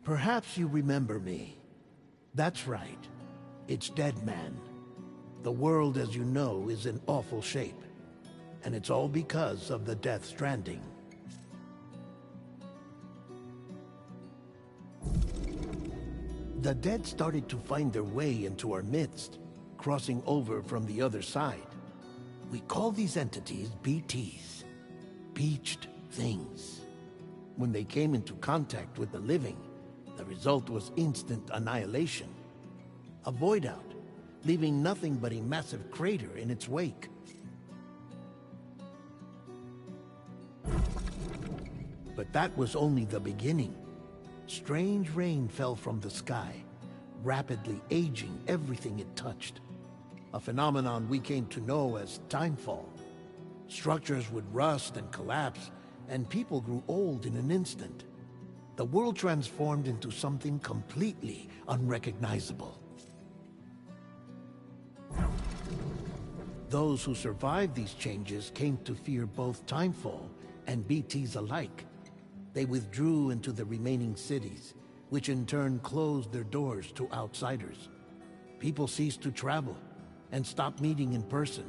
Perhaps you remember me. That's right. It's Dead Man. The world, as you know, is in awful shape. And it's all because of the Death Stranding. The dead started to find their way into our midst, crossing over from the other side. We call these entities BTs, Beached Things. When they came into contact with the living, the result was instant annihilation. A void out, leaving nothing but a massive crater in its wake. But that was only the beginning. Strange rain fell from the sky, rapidly aging everything it touched. A phenomenon we came to know as timefall. Structures would rust and collapse, and people grew old in an instant. The world transformed into something completely unrecognizable. Those who survived these changes came to fear both timefall and BTs alike. They withdrew into the remaining cities, which in turn closed their doors to outsiders. People ceased to travel and stopped meeting in person.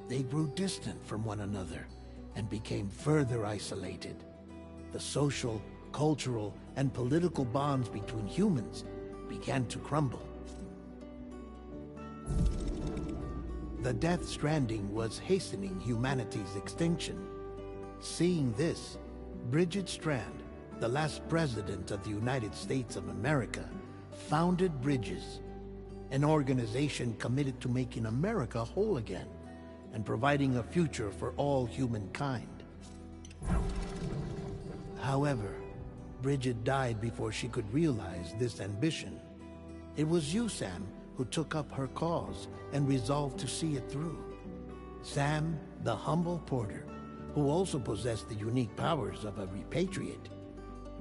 They grew distant from one another and became further isolated. The social, cultural, and political bonds between humans began to crumble. The Death Stranding was hastening humanity's extinction. Seeing this, Bridget Strand, the last president of the United States of America, founded Bridges, an organization committed to making America whole again and providing a future for all humankind. However, Bridget died before she could realize this ambition. It was you, Sam, who took up her cause and resolved to see it through. Sam, the humble porter, who also possessed the unique powers of a repatriate.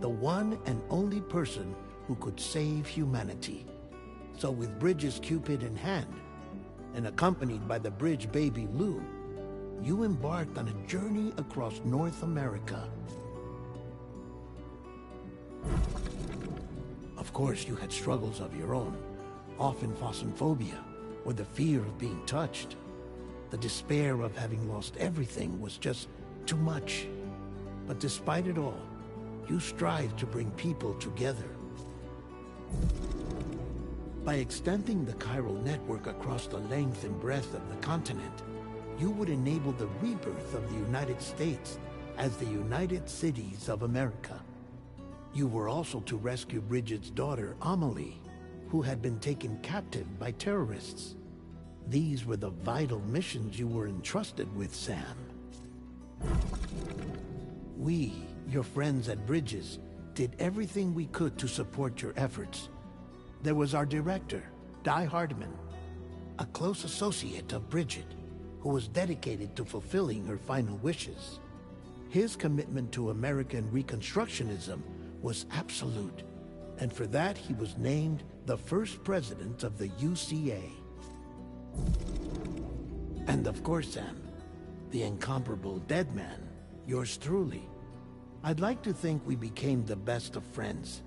The one and only person who could save humanity. So with Bridges' Cupid in hand, and accompanied by the bridge baby Lou, you embarked on a journey across North America. Of course, you had struggles of your own, often phosmophobia, or the fear of being touched. The despair of having lost everything was just too much. But despite it all, you strive to bring people together. By extending the chiral network across the length and breadth of the continent, you would enable the rebirth of the United States as the United Cities of America. You were also to rescue Bridget's daughter, Amelie, who had been taken captive by terrorists. These were the vital missions you were entrusted with, Sam. We, your friends at Bridges, did everything we could to support your efforts. There was our director, Di Hardman, a close associate of Bridget, who was dedicated to fulfilling her final wishes. His commitment to American Reconstructionism was absolute, and for that he was named the first president of the UCA. And of course, Sam, the incomparable Dead Man, yours truly. I'd like to think we became the best of friends.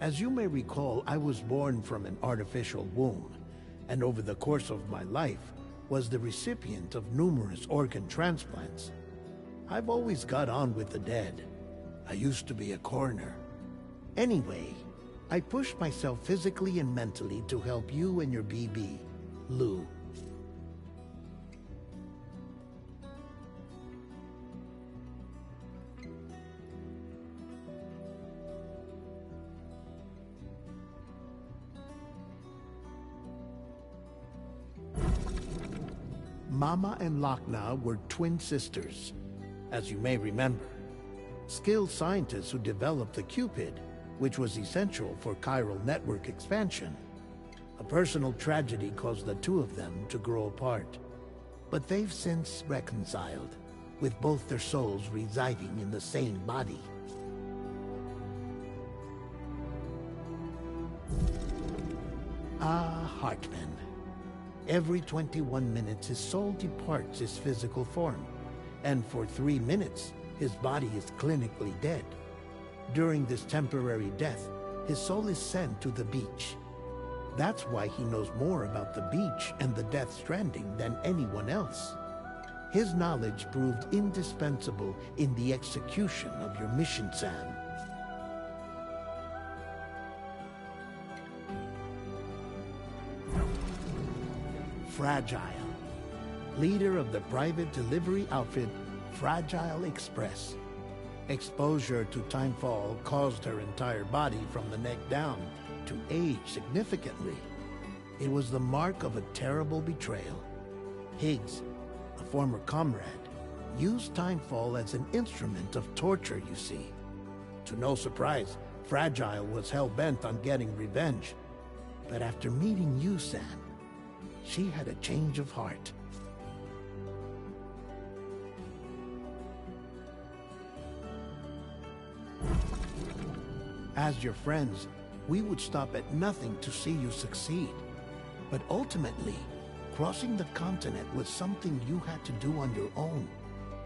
As you may recall, I was born from an artificial womb, and over the course of my life was the recipient of numerous organ transplants. I've always got on with the dead. I used to be a coroner. Anyway, I pushed myself physically and mentally to help you and your BB, Lou. Mama and Lochna were twin sisters, as you may remember. Skilled scientists who developed the Cupid, which was essential for chiral network expansion. A personal tragedy caused the two of them to grow apart. But they've since reconciled, with both their souls residing in the same body. Ah, Hartman. Every 21 minutes his soul departs his physical form, and for 3 minutes his body is clinically dead. During this temporary death, his soul is sent to the beach. That's why he knows more about the beach and the Death Stranding than anyone else. His knowledge proved indispensable in the execution of your mission, Sam. Fragile, leader of the private delivery outfit Fragile Express. Exposure to timefall caused her entire body from the neck down to age significantly. It was the mark of a terrible betrayal. Higgs, a former comrade, used timefall as an instrument of torture, you see. To no surprise, Fragile was hell-bent on getting revenge. But after meeting you, Sam, she had a change of heart. As your friends, we would stop at nothing to see you succeed. But ultimately, crossing the continent was something you had to do on your own,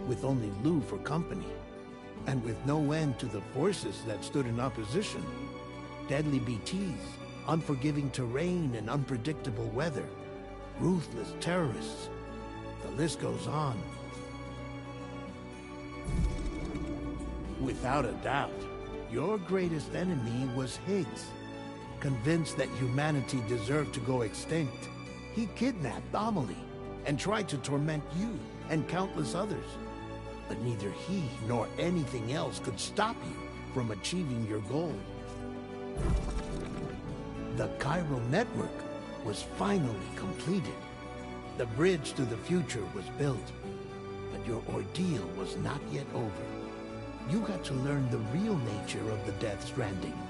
with only Lou for company, and with no end to the forces that stood in opposition. Deadly BTs, unforgiving terrain and unpredictable weather, ruthless terrorists. The list goes on. Without a doubt, your greatest enemy was Higgs. Convinced that humanity deserved to go extinct, he kidnapped Amelie and tried to torment you and countless others. But neither he nor anything else could stop you from achieving your goal. The chiral network was finally completed. The bridge to the future was built, but your ordeal was not yet over. You had to learn the real nature of the Death Stranding,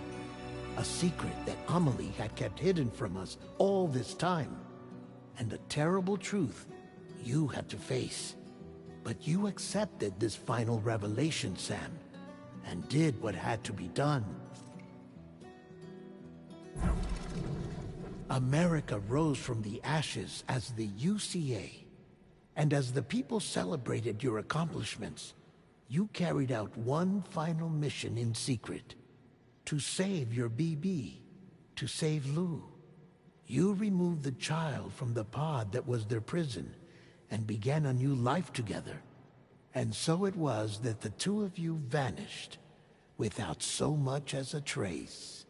a secret that Amelie had kept hidden from us all this time, and a terrible truth you had to face. But you accepted this final revelation, Sam, and did what had to be done. America rose from the ashes as the UCA, and as the people celebrated your accomplishments, you carried out one final mission in secret. To save your BB, to save Lou. You removed the child from the pod that was their prison, and began a new life together. And so it was that the two of you vanished, without so much as a trace.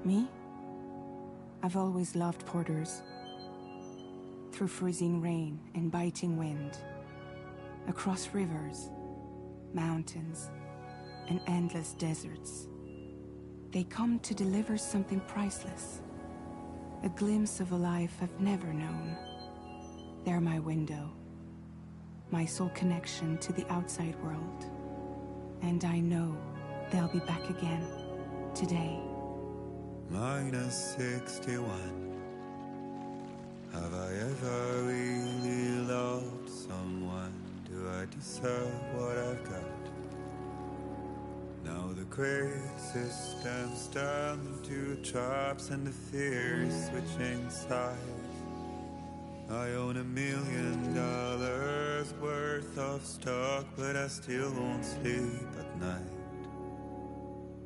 Me? I've always loved porters. Through freezing rain and biting wind, across rivers, mountains, and endless deserts, they come to deliver something priceless. A glimpse of a life I've never known. They're my window, my sole connection to the outside world. And I know they'll be back again, today. -61. Have I ever really loved someone? Do I deserve what I've got? Now the great systems turn into traps and the fears switching sides. I own $1 million worth of stock, but I still won't sleep at night.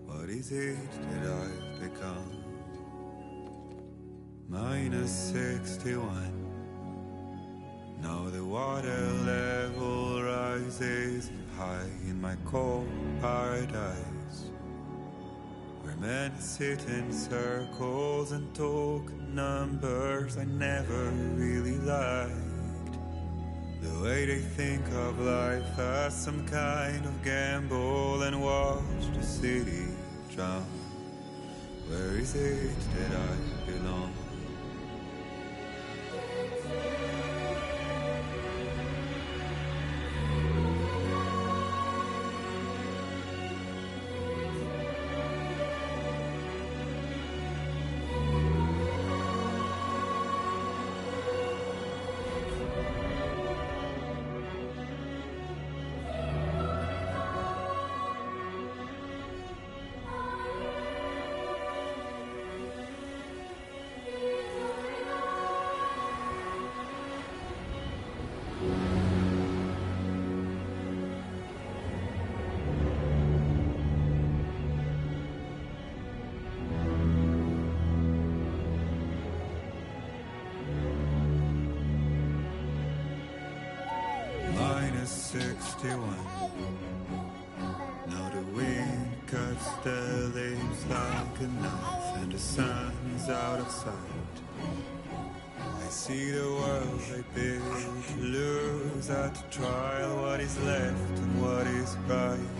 What is it that I've become? -61. Now the water level rises high in my cold paradise, where men sit in circles and talk numbers I never really liked. The way they think of life as some kind of gamble and watch the city drown. Where is it that I belong? -61. Now the wind cuts the leaves like a knife, and the sun's out of sight. I see the world I built to lose at the trial, what is left and what is right.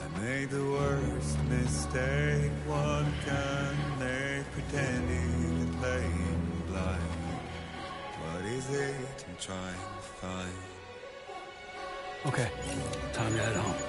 I made the worst mistake one can make, pretending and playing blind. What is it I'm trying to find? Okay, time to head home.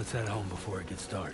Let's head home before it gets dark.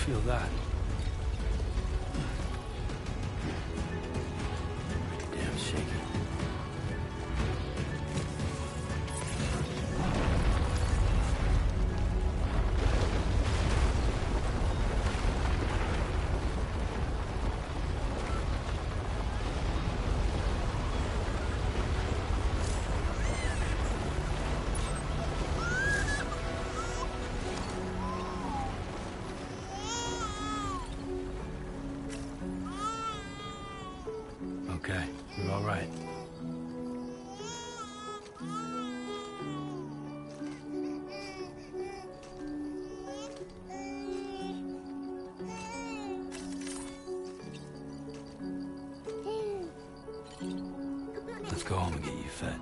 Feel that. Damn shaky. Okay, you're all right. Let's go home and get you fed.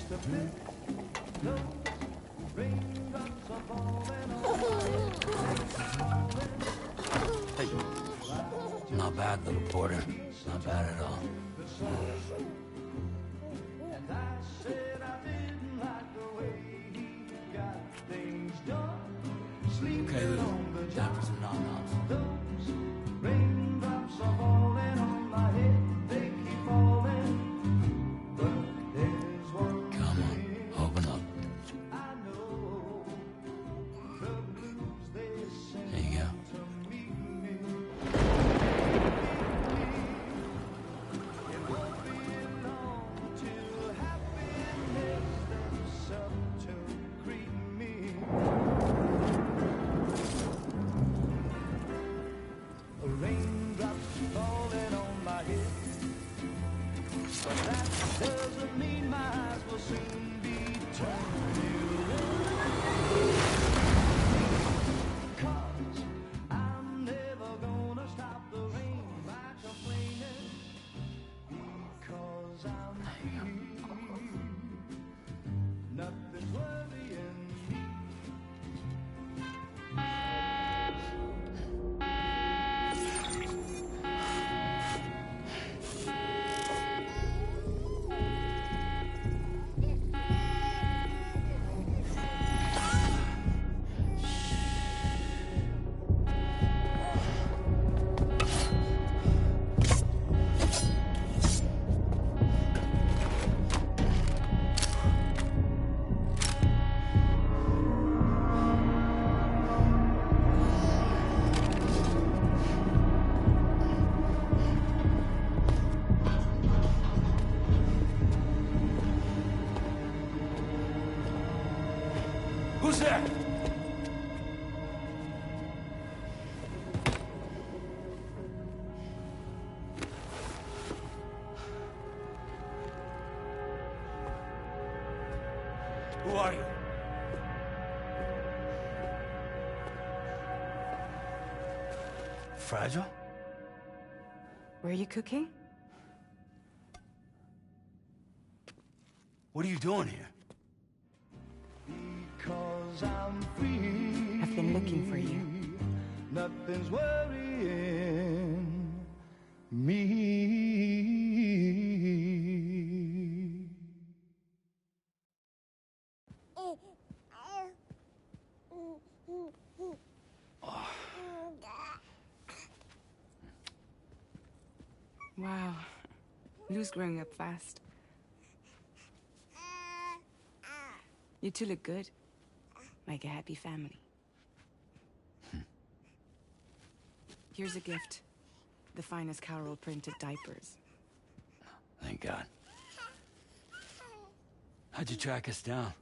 Hey. Not bad, little porter. Not bad at all. Okay, little. Time for some nom-noms. Come on, open up. There you go. Who's there? Who are you? Fragile? Were you cooking? What are you doing here? I've been looking for you. Nothing's worrying me. Wow. Lou's growing up fast. You two look good. Like a happy family. Here's a gift. The finest Carol printed diapers. Thank God. How'd you track us down?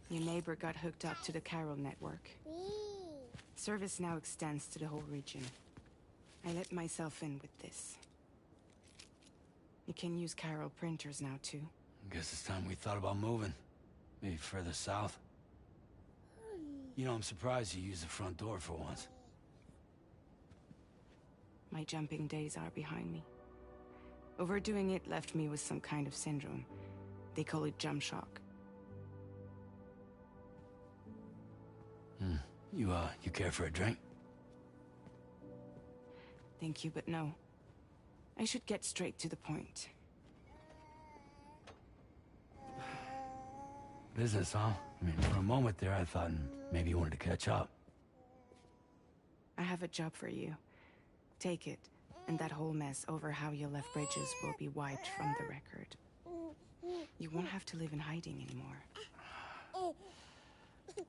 Your neighbor got hooked up to the Carol network. Service now extends to the whole region. I let myself in with this. You can use Carol printers now, too. Guess it's time we thought about moving. Maybe further south. You know, I'm surprised you used the front door for once. My jumping days are behind me. Overdoing it left me with some kind of syndrome. They call it jump shock. You care for a drink? Thank you, but no. I should get straight to the point. Business, huh? I mean, for a moment there, I thought maybe you wanted to catch up. I have a job for you. Take it, and that whole mess over how you left Bridges will be wiped from the record. You won't have to live in hiding anymore.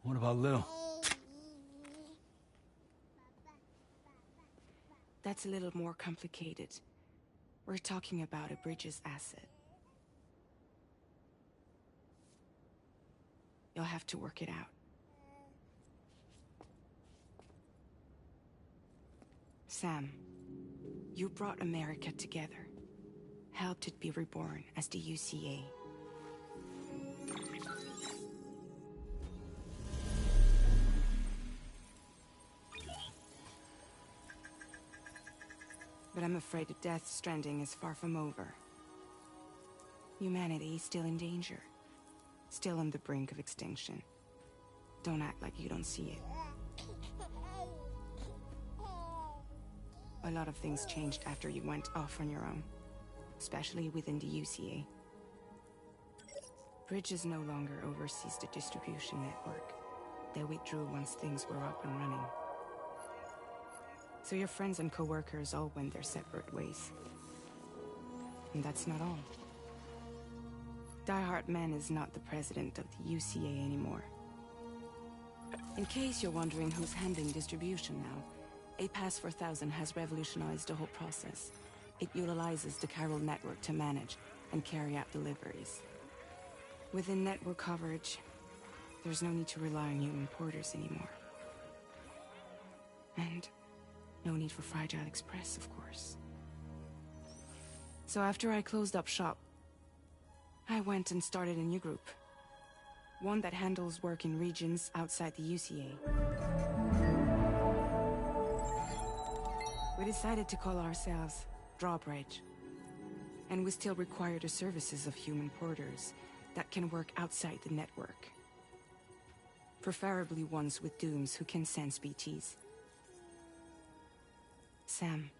What about Lil? That's a little more complicated. We're talking about a Bridges asset. You'll have to work it out. Sam, you brought America together. Helped it be reborn as the UCA. But I'm afraid the Death Stranding is far from over. Humanity is still in danger. still on the brink of extinction. Don't act like you don't see it. A lot of things changed after you went off on your own, especially within the UCA. Bridges no longer oversees the distribution network. They withdrew once things were up and running. So your friends and co-workers all went their separate ways. And that's not all. Die Hard Man is not the president of the UCA anymore. In case you're wondering who's handling distribution now, A Pass 4000 has revolutionized the whole process. It utilizes the chiral network to manage and carry out deliveries. Within network coverage, there's no need to rely on human porters anymore. And no need for Fragile Express, of course. So after I closed up shop, I went and started a new group. One that handles work in regions outside the UCA. We decided to call ourselves Drawbridge. And we still require the services of human porters that can work outside the network. Preferably ones with dooms who can sense BTs. Sam,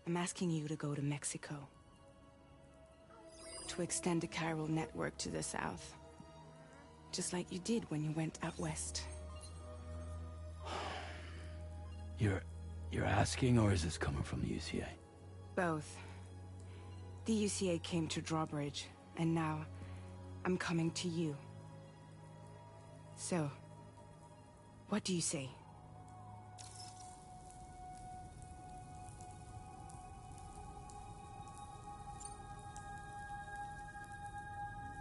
I'm asking you to go to Mexico. To extend the chiral network to the south. Just like you did when you went out west. You're asking, or is this coming from the UCA? Both. The UCA came to Drawbridge, and now I'm coming to you. So, what do you say?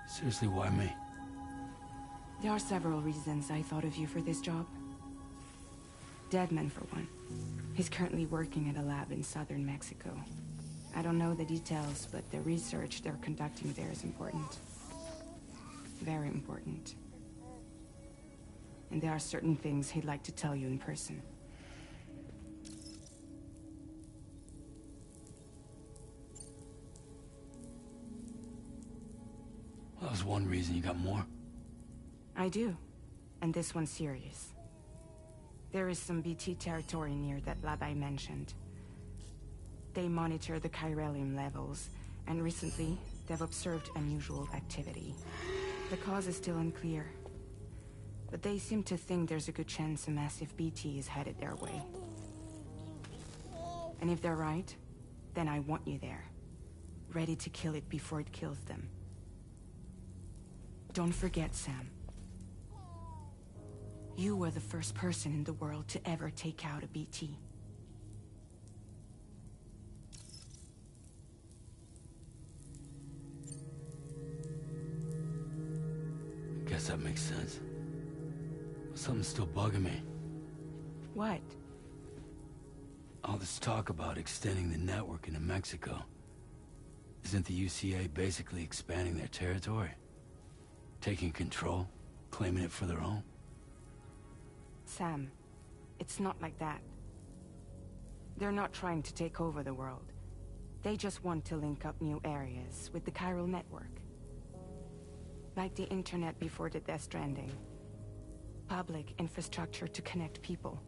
Seriously, why me? There are several reasons I thought of you for this job. Deadman, for one. He's currently working at a lab in southern Mexico. I don't know the details, but the research they're conducting there is important. Very important. And there are certain things he'd like to tell you in person. Well, that was one reason. You got more? I do. And this one's serious. There is some BT territory near that lab I mentioned. They monitor the chiralium levels, and recently, they've observed unusual activity. The cause is still unclear, but they seem to think there's a good chance a massive BT is headed their way. And if they're right, then I want you there, ready to kill it before it kills them. Don't forget, Sam. You were the first person in the world to ever take out a BT. Guess that makes sense. Something's still bugging me. What? All this talk about extending the network into Mexico. Isn't the UCA basically expanding their territory? Taking control? Claiming it for their own? Sam, it's not like that. They're not trying to take over the world. They just want to link up new areas with the chiral network. Like the internet before the Death Stranding. Public infrastructure to connect people.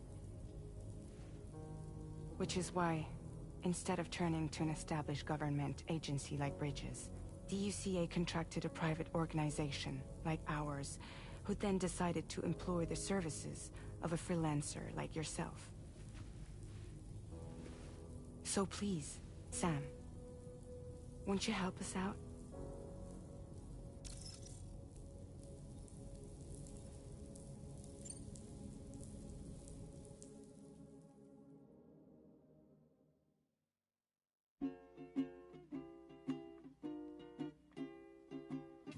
Which is why, instead of turning to an established government agency like Bridges, the UCA contracted a private organization, like ours, who then decided to employ the services of a freelancer like yourself. So please, Sam, won't you help us out?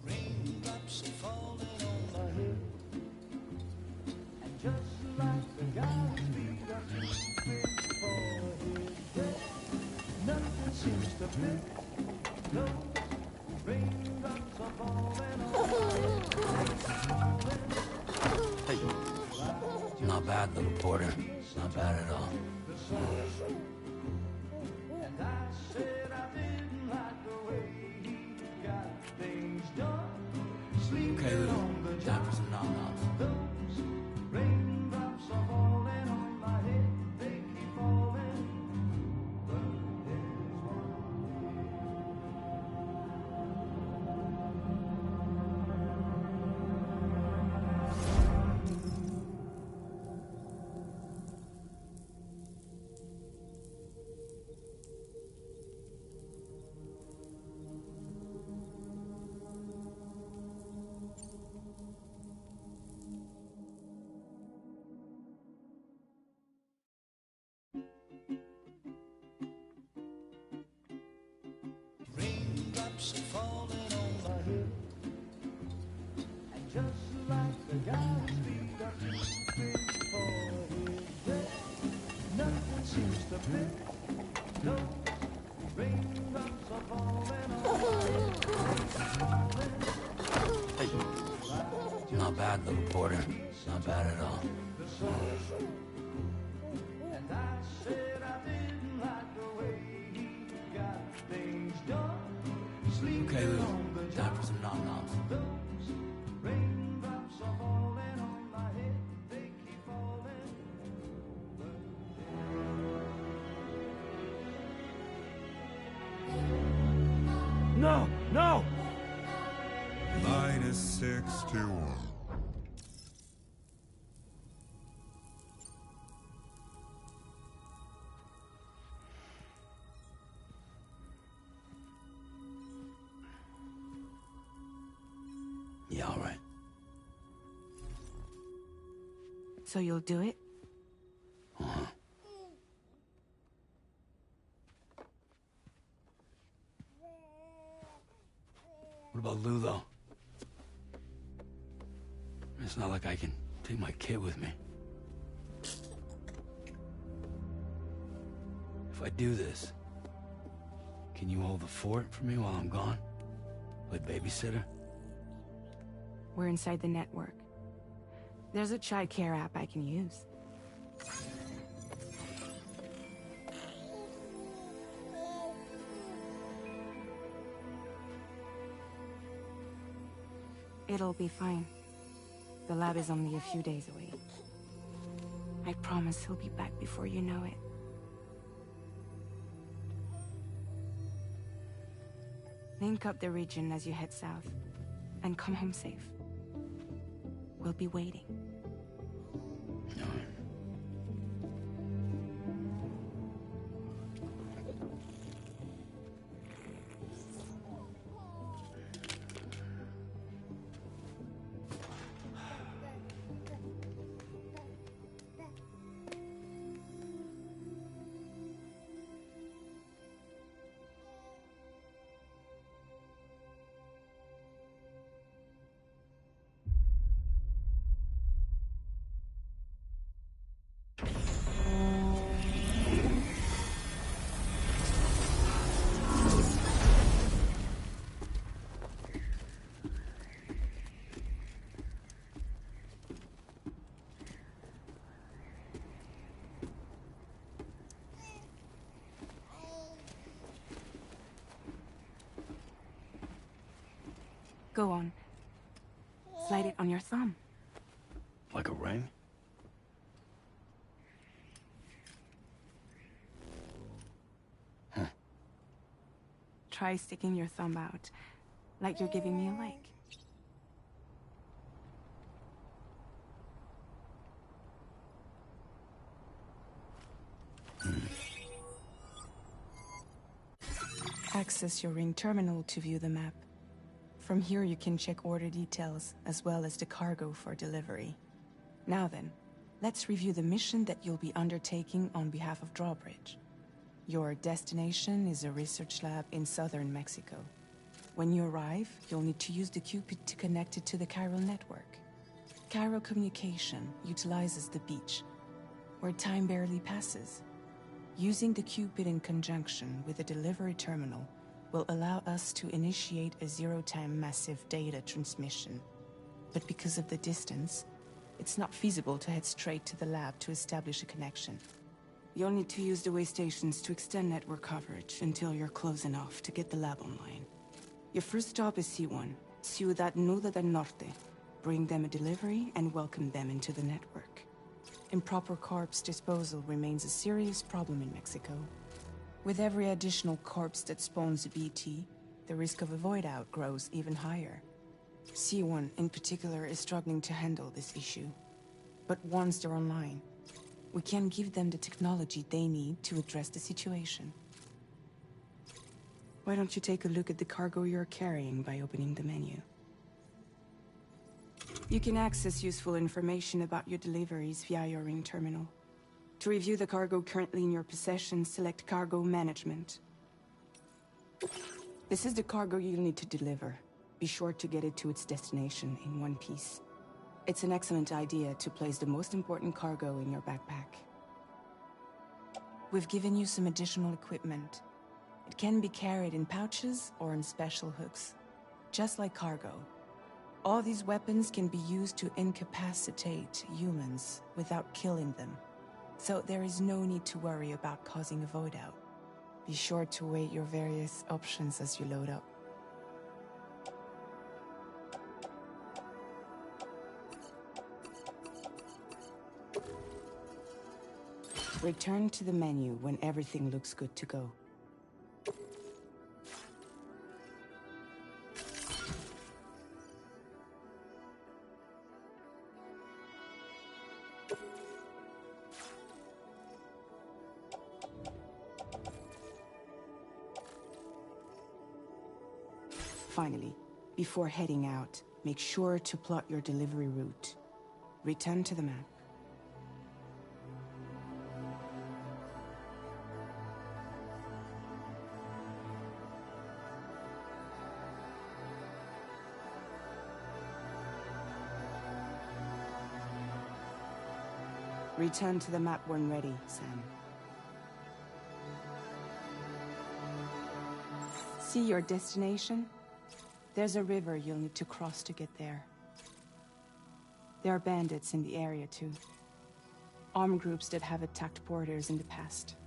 Raindrops are falling on my head, and just like the guy's feet are too big for his head, nothing seems to fit. No, raindrops are falling on my head. Not bad, little porter. Not bad at all. And I said I didn't like the way he got things done. Okay, Time for some nom-noms. Those raindrops are falling on my head, they keep falling. But there's one raindrops are falling on my head, and just like the guy's feet are moving for his bed, nothing seems to fit. Those raindrops are falling on my head, Hey. Not bad, little porter. Not bad at all. and I said I didn't like the way he got things done. Sleeping Okay, Lou. on the Time for some nom-noms. Those raindrops are falling on my head, they keep falling. No! No! Minus 61. Yeah, all right. So you'll do it? Uh-huh. What about Lou, though? It's not like I can take my kid with me. If I do this, can you hold the fort for me while I'm gone? Play babysitter? We're inside the network. There's a child care app I can use. It'll be fine. The lab is only a few days away. I promise he'll be back before you know it. Link up the region as you head south, and come home safe. We'll be waiting. All right. Go on. Slide it on your thumb. Like a ring? Try sticking your thumb out, like you're giving me a like. Access your ring terminal to view the map. From here you can check order details, as well as the cargo for delivery. Now then, let's review the mission that you'll be undertaking on behalf of Drawbridge. Your destination is a research lab in southern Mexico. When you arrive, you'll need to use the Cupid to connect it to the chiral network. Chiral communication utilizes the beach, where time barely passes. Using the Cupid in conjunction with the delivery terminal will allow us to initiate a zero-time massive data transmission. But because of the distance, it's not feasible to head straight to the lab to establish a connection. You'll need to use the way stations to extend network coverage until you're close enough to get the lab online. Your first stop is C1, Ciudad Nuda del Norte, bring them a delivery, and welcome them into the network. Improper corpse disposal remains a serious problem in Mexico. With every additional corpse that spawns a BT, the risk of a void out grows even higher. C1 in particular is struggling to handle this issue. But once they're online, we can give them the technology they need to address the situation. Why don't you take a look at the cargo you're carrying by opening the menu? You can access useful information about your deliveries via your ring terminal. To review the cargo currently in your possession, select Cargo Management. This is the cargo you'll need to deliver. Be sure to get it to its destination in one piece. It's an excellent idea to place the most important cargo in your backpack. We've given you some additional equipment. It can be carried in pouches or in special hooks, just like cargo. All these weapons can be used to incapacitate humans without killing them. So there is no need to worry about causing a void out. Be sure to weigh your various options as you load up. Return to the menu when everything looks good to go. Finally, before heading out, make sure to plot your delivery route. Return to the map. Return to the map when ready, Sam. See your destination? There's a river you'll need to cross to get there. There are bandits in the area too. Armed groups that have attacked borders in the past.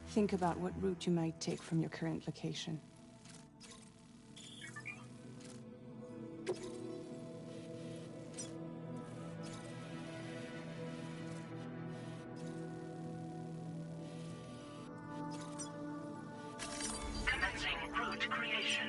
Think about what route you might take from your current location. Commencing route creation.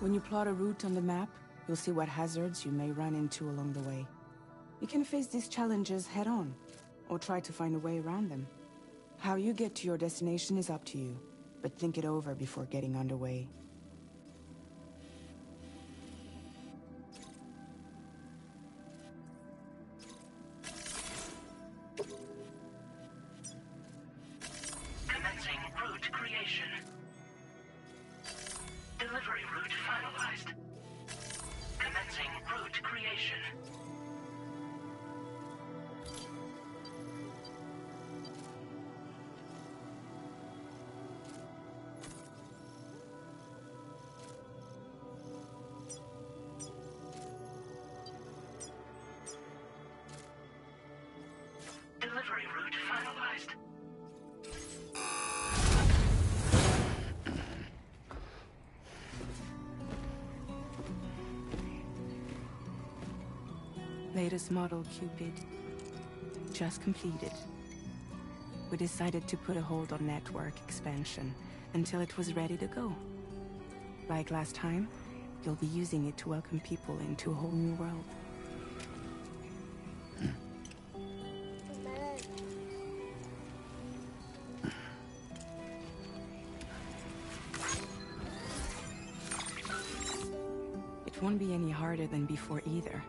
When you plot a route on the map, you'll see what hazards you may run into along the way. You can face these challenges head-on, or try to find a way around them. How you get to your destination is up to you, but think it over before getting underway. Commencing route creation. Delivery route finalized. Commencing route creation. Delivery route finalized. Latest model Cupid. Just completed. We decided to put a hold on network expansion until it was ready to go. Like last time, you'll be using it to welcome people into a whole new world. It won't be any harder than before either.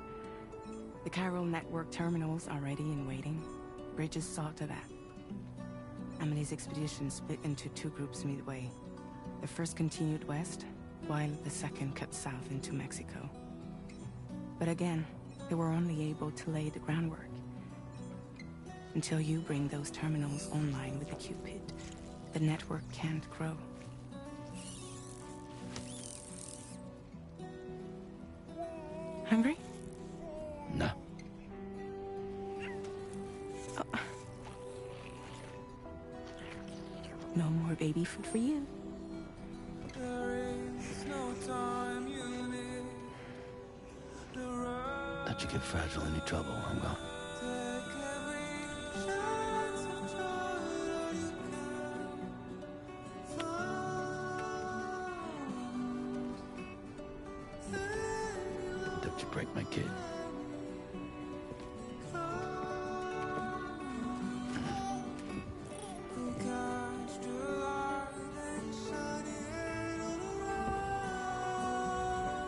The chiral network terminals are ready and waiting. Bridges saw to that. Emily's expedition split into two groups midway. The first continued west, while the second cut south into Mexico. But again, they were only able to lay the groundwork. Until you bring those terminals online with the Cupid, the network can't grow. Hungry? No. No more baby food for you. Let you get fragile any trouble, I'm gone. Don't you break my kid.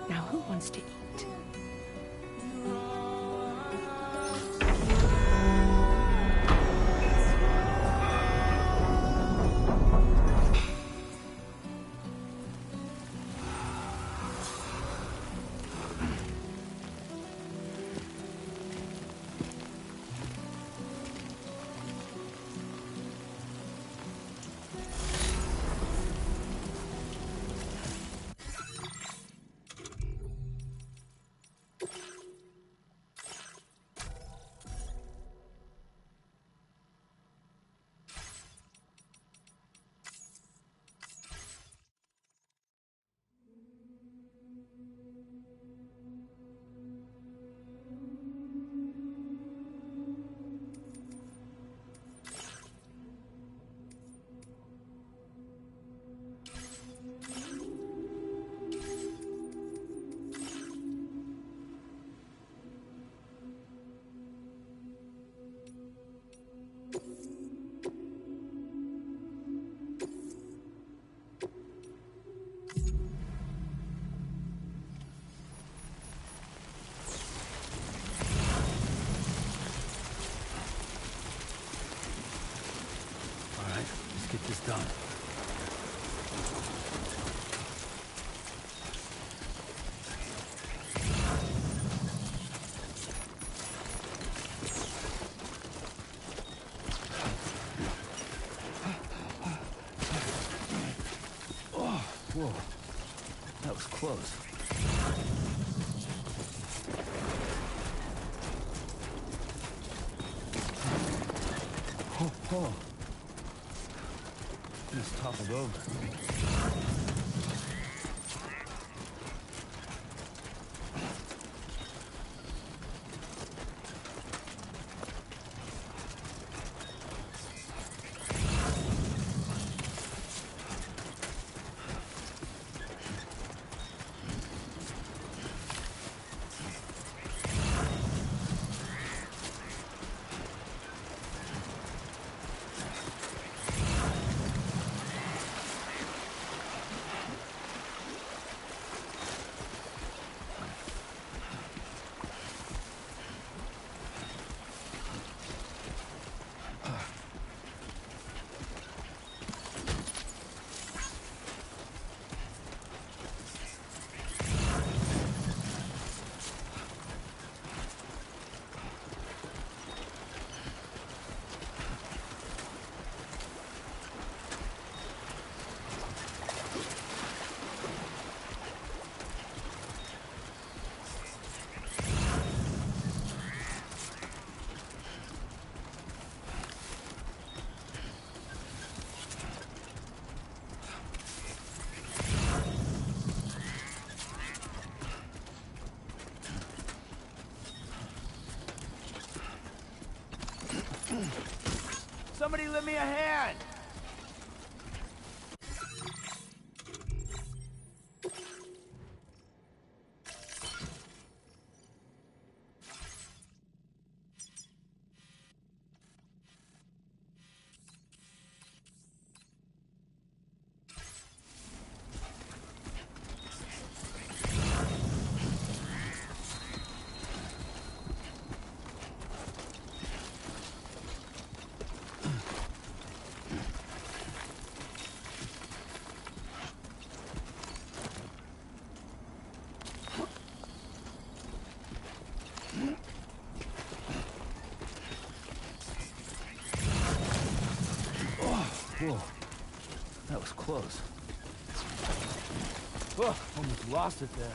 Now who wants to eat? Get this done. Oh, whoa. That was close. Oh. Just toppled over. Somebody lend me a hand! Whoa. That was close. Oh, almost lost it there.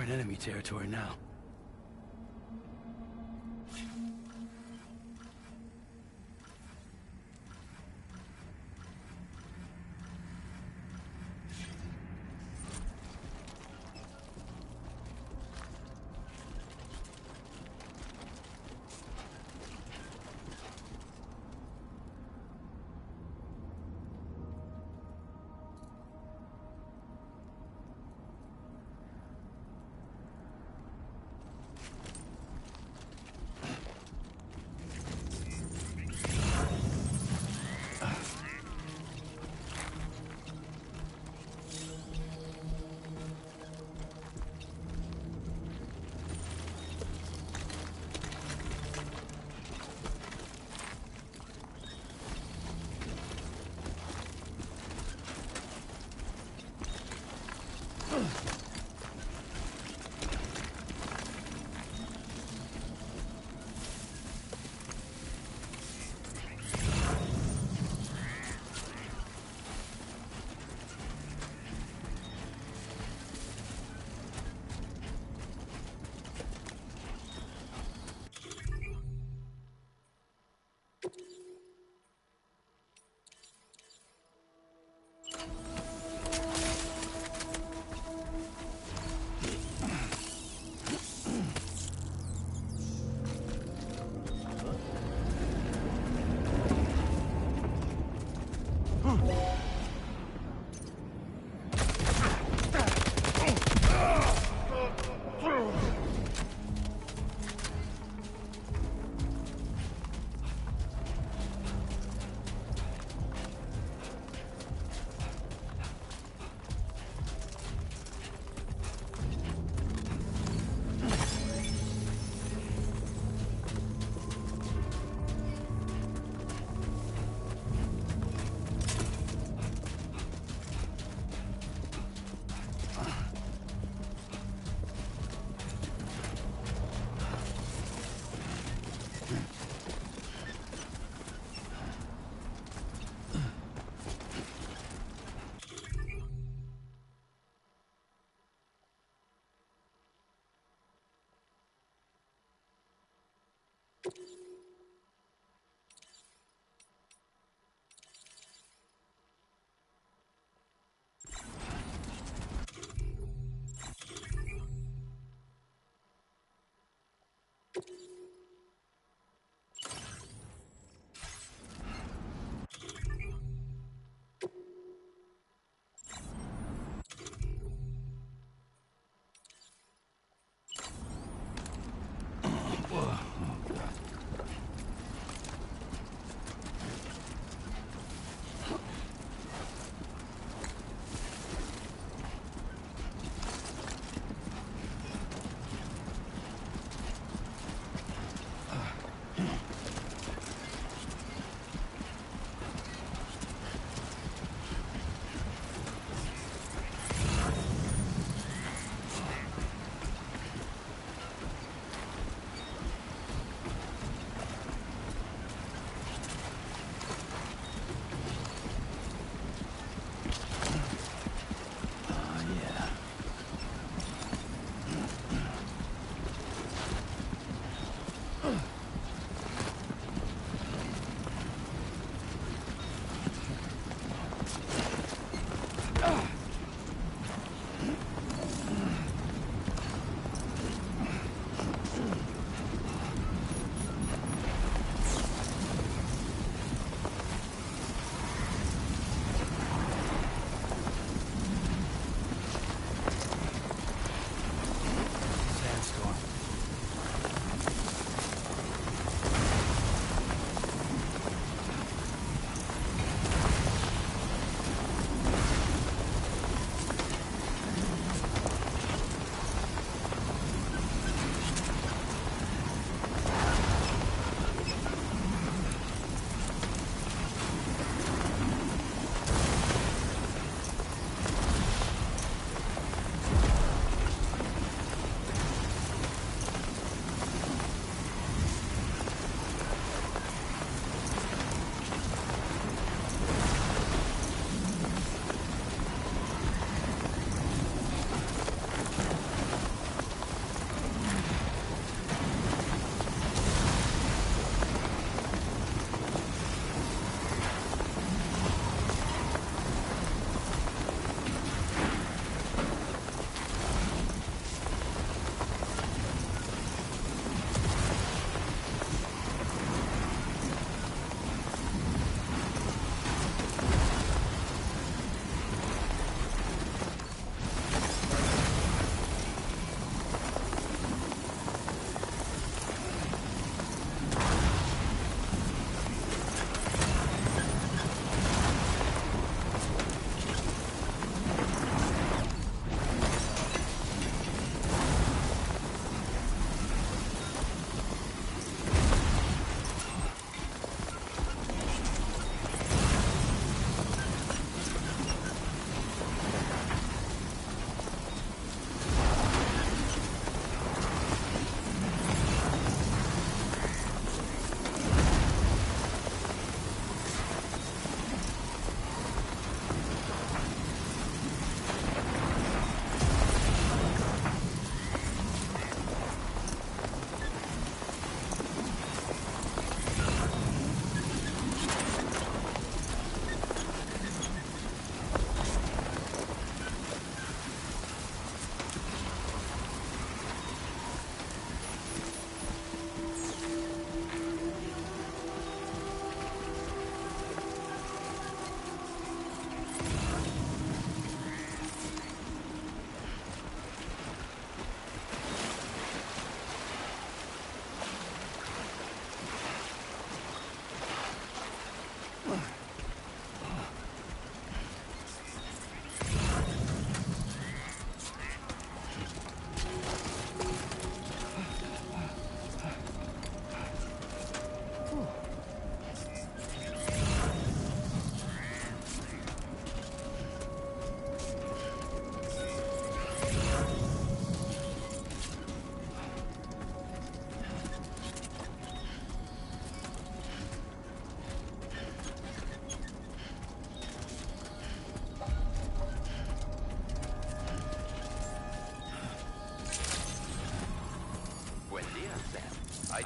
We're in enemy territory now.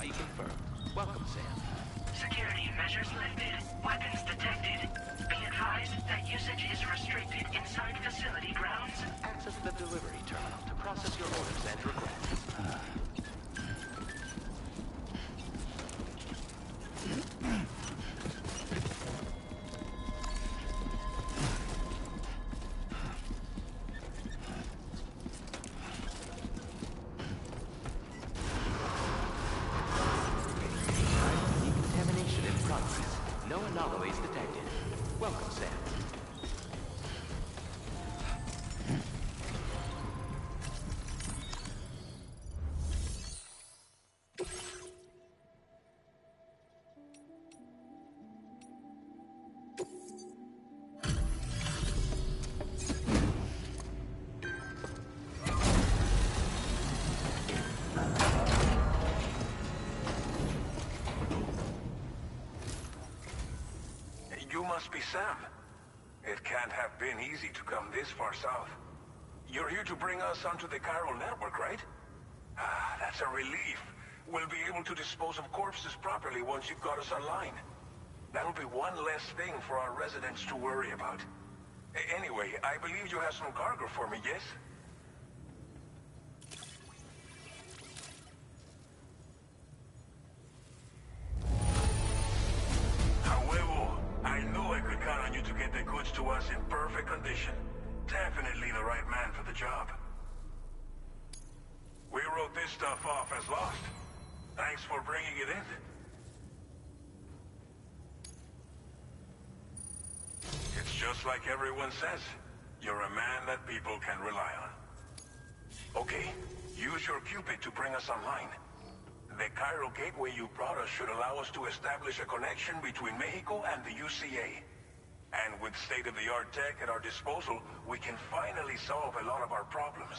Anomaly confirmed. Welcome, Sam. Security measures lifted. Weapons detected. Be advised that usage is restricted inside facility grounds. Access the delivery terminal to process your orders and requests. Decontamination in progress. No anomalies detected. Welcome, Sam. You must be Sam. It can't have been easy to come this far south. You're here to bring us onto the chiral network, right? Ah, that's a relief. We'll be able to dispose of corpses properly once you've got us online. That'll be one less thing for our residents to worry about. Anyway, I believe you have some cargo for me, yes? However, I know I could count on you to get the goods to us in perfect condition. Definitely the right man for the job. We wrote this stuff off as lost. Thanks for bringing it in. It's just like everyone says. You're a man that people can rely on. Okay, use your Cupid to bring us online. The chiral gateway you brought us should allow us to establish a connection between Mexico and the UCA. And with state-of-the-art tech at our disposal, we can finally solve a lot of our problems.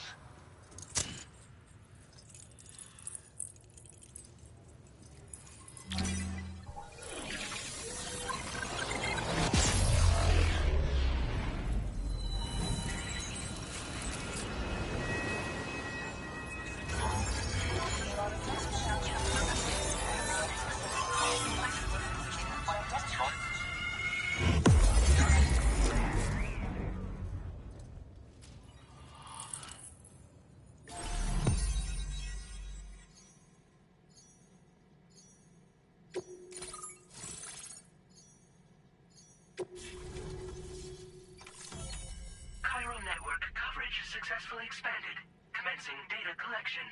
Chiral network coverage successfully expanded. Commencing data collection.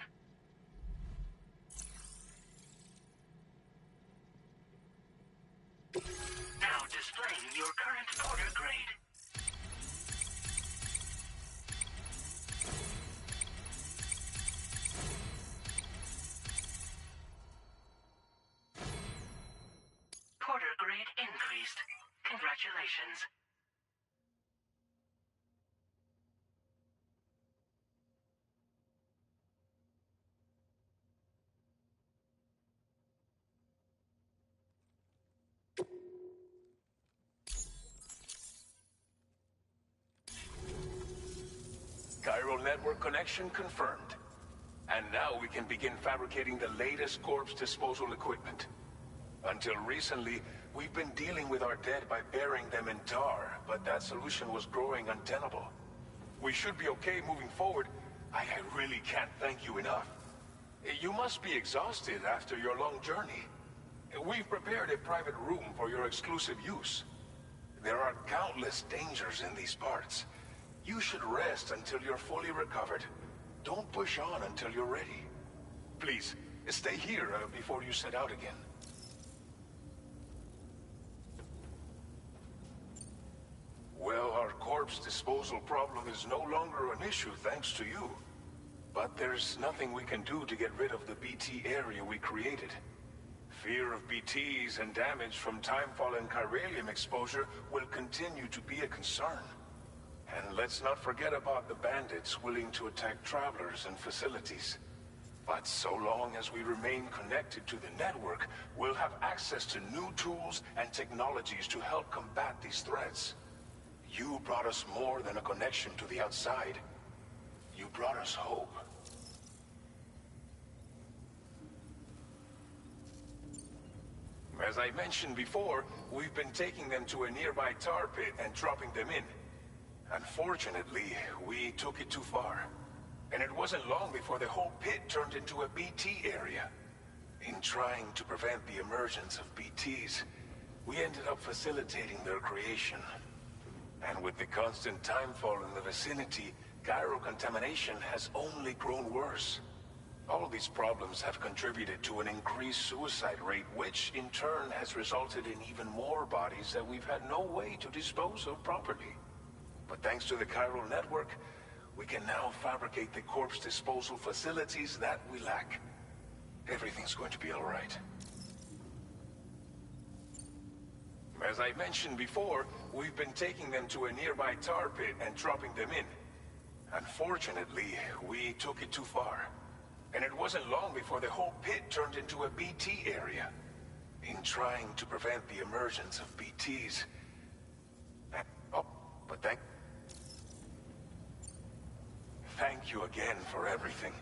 Now displaying your current order grade. Porter grade increased. Congratulations. Chiral network connection confirmed. And now we can begin fabricating the latest corpse disposal equipment. Until recently, we've been dealing with our dead by burying them in tar, but that solution was growing untenable. We should be okay moving forward. I really can't thank you enough. You must be exhausted after your long journey. We've prepared a private room for your exclusive use. There are countless dangers in these parts. You should rest until you're fully recovered. Don't push on until you're ready. Please, stay here before you set out again. Well, our corpse disposal problem is no longer an issue thanks to you. But there's nothing we can do to get rid of the BT area we created. Fear of BTs and damage from timefall and chiralium exposure will continue to be a concern. And let's not forget about the bandits willing to attack travelers and facilities. But so long as we remain connected to the network, we'll have access to new tools and technologies to help combat these threats. You brought us more than a connection to the outside. You brought us hope. As I mentioned before, we've been taking them to a nearby tar pit and dropping them in. Unfortunately, we took it too far. And it wasn't long before the whole pit turned into a BT area. In trying to prevent the emergence of BTs, we ended up facilitating their creation. And with the constant timefall in the vicinity, gyro contamination has only grown worse. All these problems have contributed to an increased suicide rate, which in turn has resulted in even more bodies that we've had no way to dispose of properly. But thanks to the chiral network, we can now fabricate the corpse disposal facilities that we lack. Everything's going to be all right. As I mentioned before, we've been taking them to a nearby tar pit and dropping them in. Unfortunately, we took it too far. And it wasn't long before the whole pit turned into a BT area. In trying to prevent the emergence of BTs... Thank you again for everything.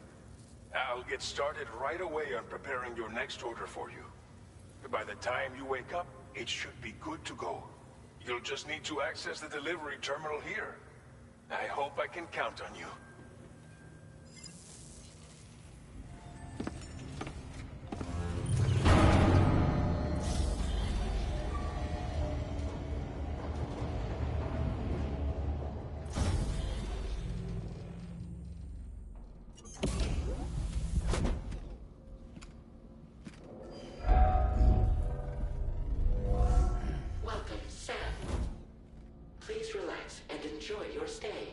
I'll get started right away on preparing your next order for you. By the time you wake up, it should be good to go. You'll just need to access the delivery terminal here. I hope I can count on you. Enjoy your stay.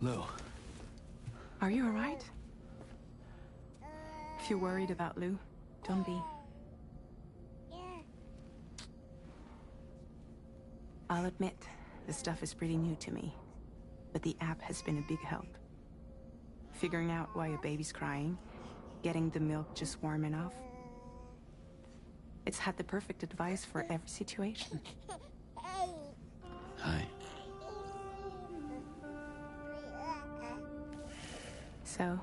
Lou. Are you alright? If you're worried about Lou, don't be. I'll admit, this stuff is pretty new to me, but the app has been a big help. figuring out why a baby's crying, getting the milk just warm enough. It's had the perfect advice for every situation. Hi. So,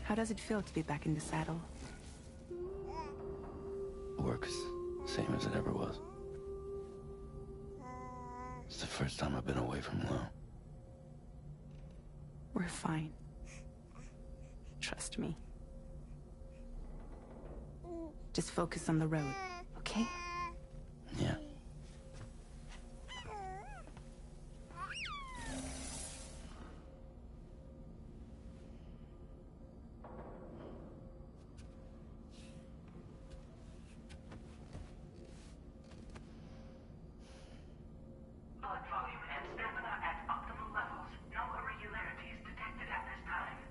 how does it feel to be back in the saddle? Works same as it ever was. It's the first time I've been away from Lo. We're fine. Trust me. Just focus on the road, okay? Yeah. Blood volume and stamina at optimal levels. No irregularities detected at this time.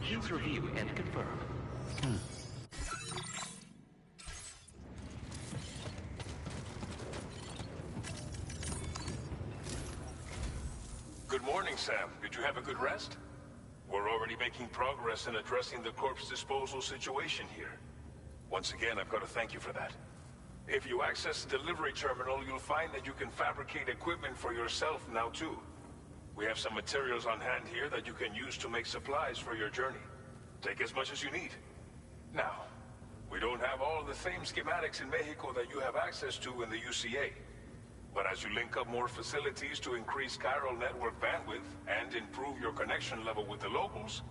Please review and confirm. Good morning, Sam. Did you have a good rest? We're already making progress in addressing the corpse disposal situation here. Once again, I've got to thank you for that. If you access the delivery terminal, you'll find that you can fabricate equipment for yourself now too. We have some materials on hand here that you can use to make supplies for your journey. Take as much as you need. Now, we don't have all the same schematics in Mexico that you have access to in the UCA. But as you link up more facilities to increase chiral network bandwidth and improve your connection level with the locals,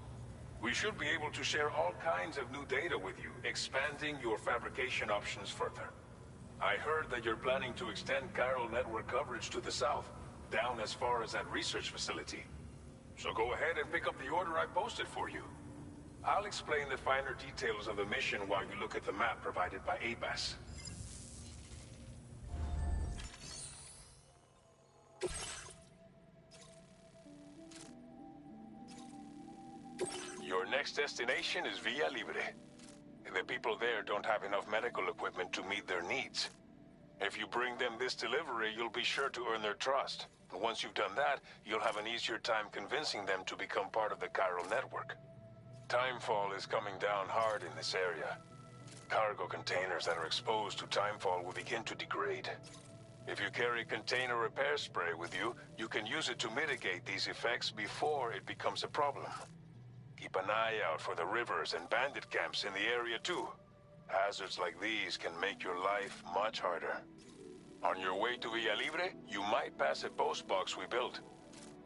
we should be able to share all kinds of new data with you, expanding your fabrication options further. I heard that you're planning to extend chiral network coverage to the south, down as far as that research facility. So go ahead and pick up the order I posted for you. I'll explain the finer details of the mission while you look at the map provided by ABAS. Your next destination is Villa Libre. The people there don't have enough medical equipment to meet their needs. If you bring them this delivery, you'll be sure to earn their trust. And once you've done that, you'll have an easier time convincing them to become part of the chiral network. Timefall is coming down hard in this area. Cargo containers that are exposed to timefall will begin to degrade. If you carry container repair spray with you, you can use it to mitigate these effects before it becomes a problem. Keep an eye out for the rivers and bandit camps in the area too. Hazards like these can make your life much harder. On your way to Villa Libre, you might pass a post box we built.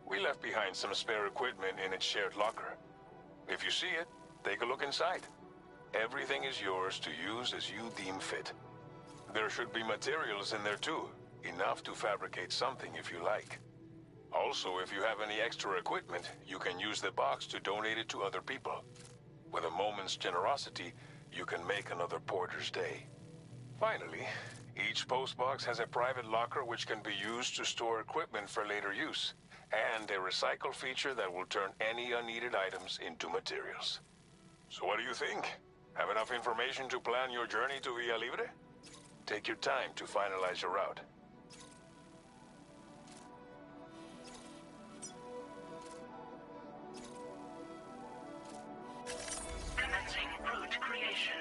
We left behind some spare equipment in its shared locker. If you see it, take a look inside. Everything is yours to use as you deem fit. There should be materials in there too, enough to fabricate something if you like. Also, if you have any extra equipment, you can use the box to donate it to other people. With a moment's generosity, you can make another porter's day. Finally, each postbox has a private locker which can be used to store equipment for later use, and a recycle feature that will turn any unneeded items into materials. So what do you think? Have enough information to plan your journey to Villa Libre? Take your time to finalize your route. Commencing route creation.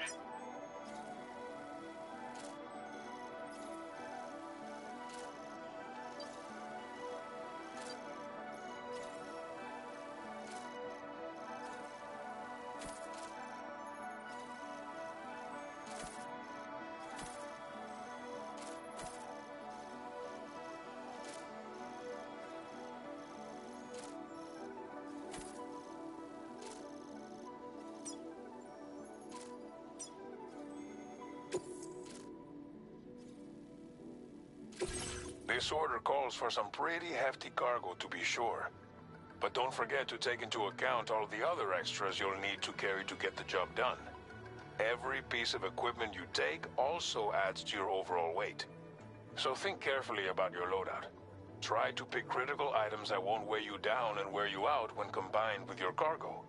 This order calls for some pretty hefty cargo to be sure. But don't forget to take into account all the other extras you'll need to carry to get the job done. Every piece of equipment you take also adds to your overall weight. So think carefully about your loadout. Try to pick critical items that won't weigh you down and wear you out when combined with your cargo.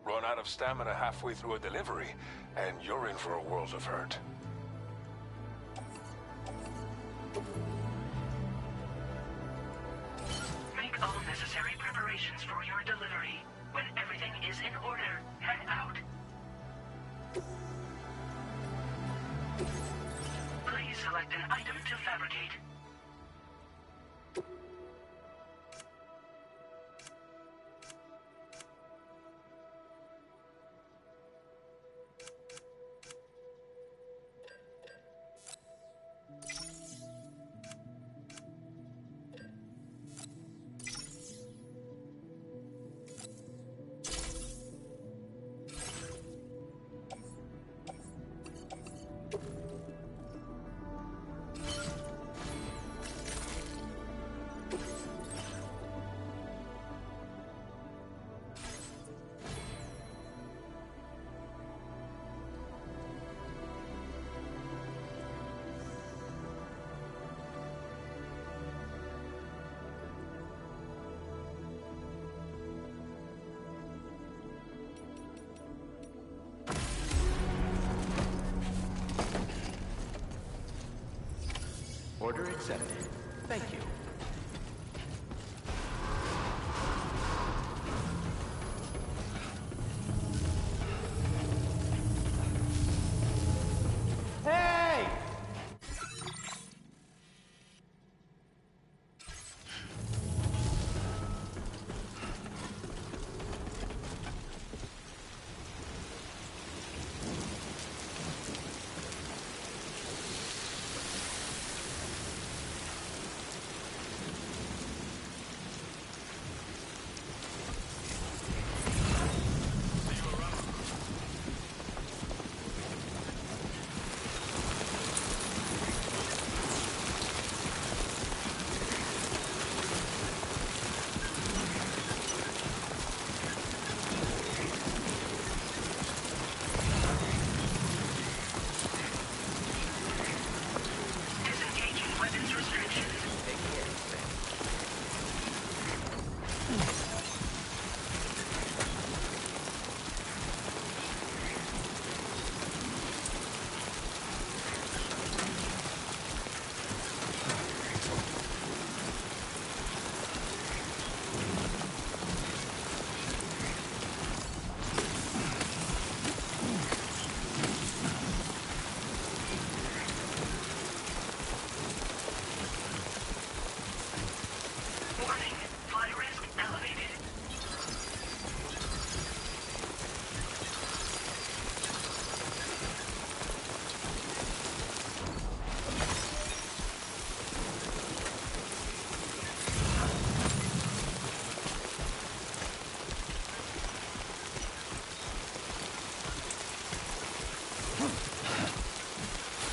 Run out of stamina halfway through a delivery, and you're in for a world of hurt. Make all necessary preparations for your delivery. When everything is in order, head out. Please select an item to fabricate. Order accepted. Thank you. Hey! Disengaging weapons restrictions. Take care, Sam. Warning, flight risk elevated.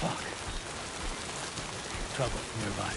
Fuck. Trouble nearby.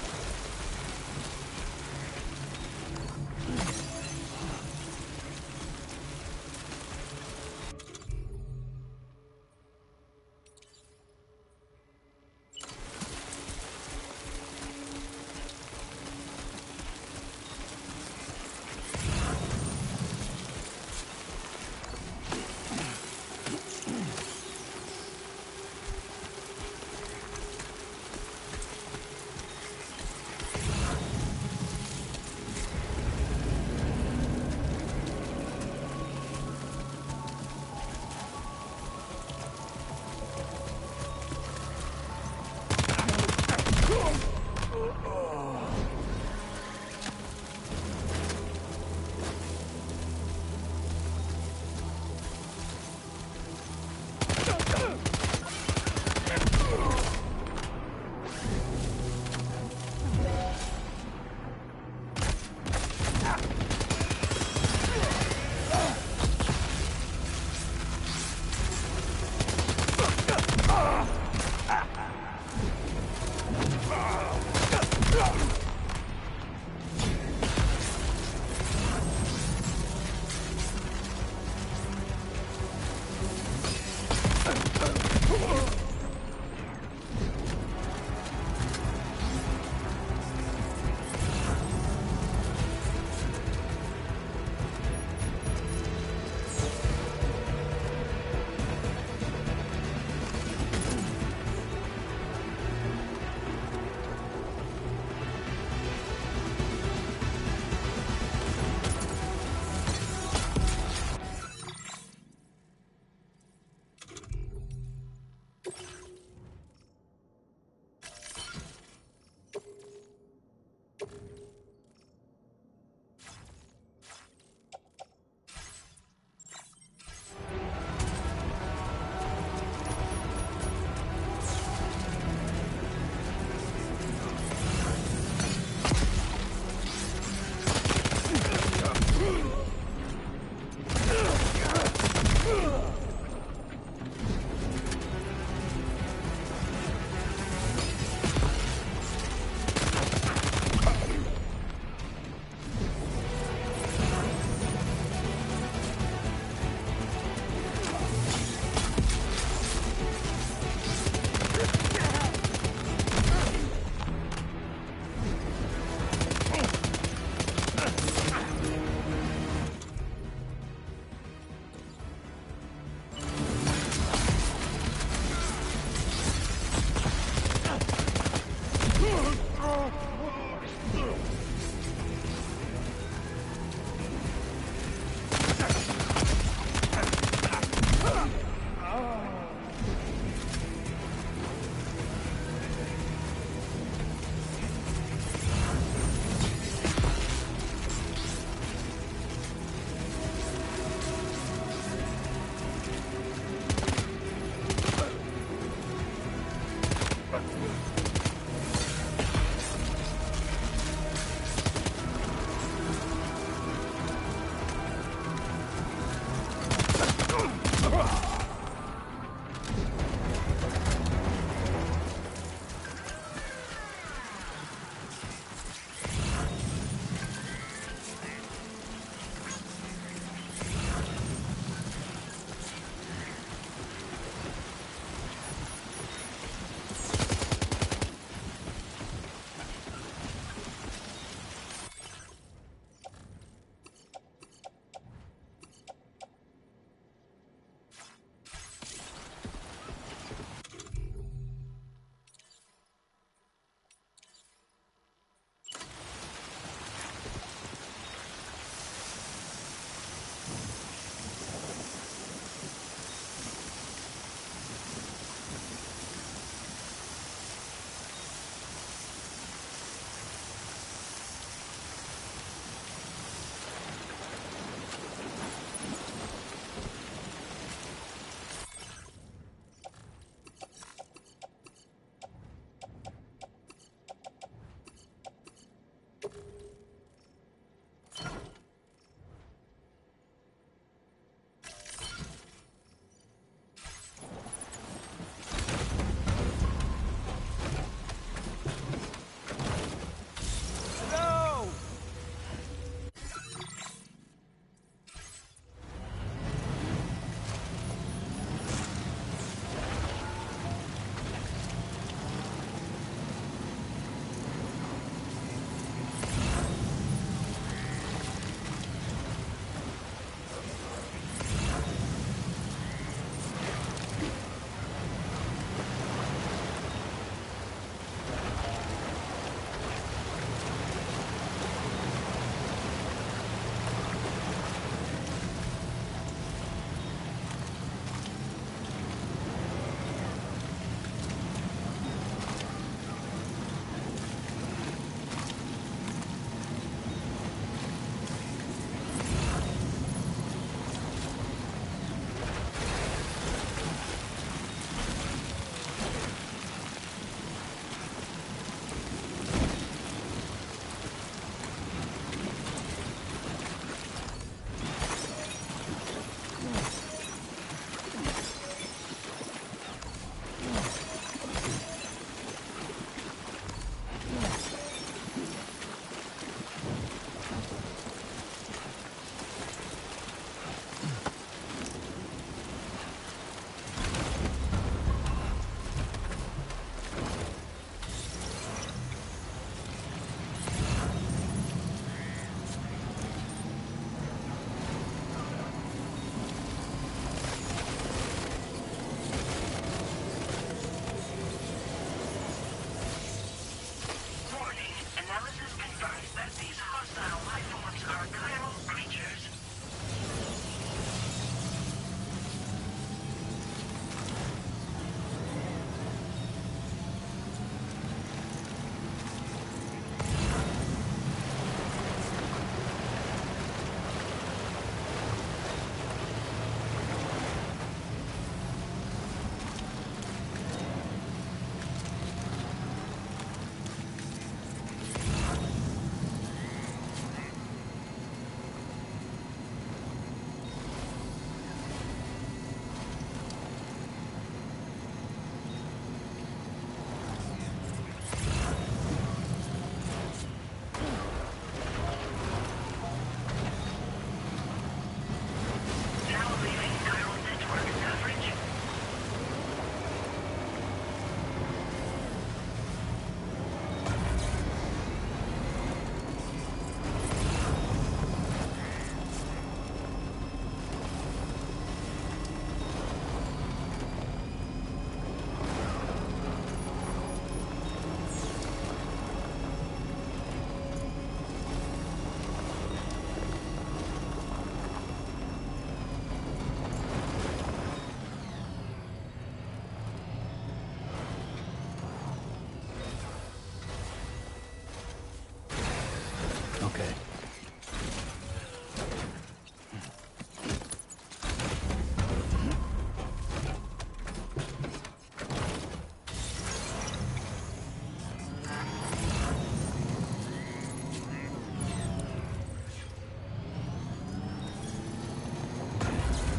okay.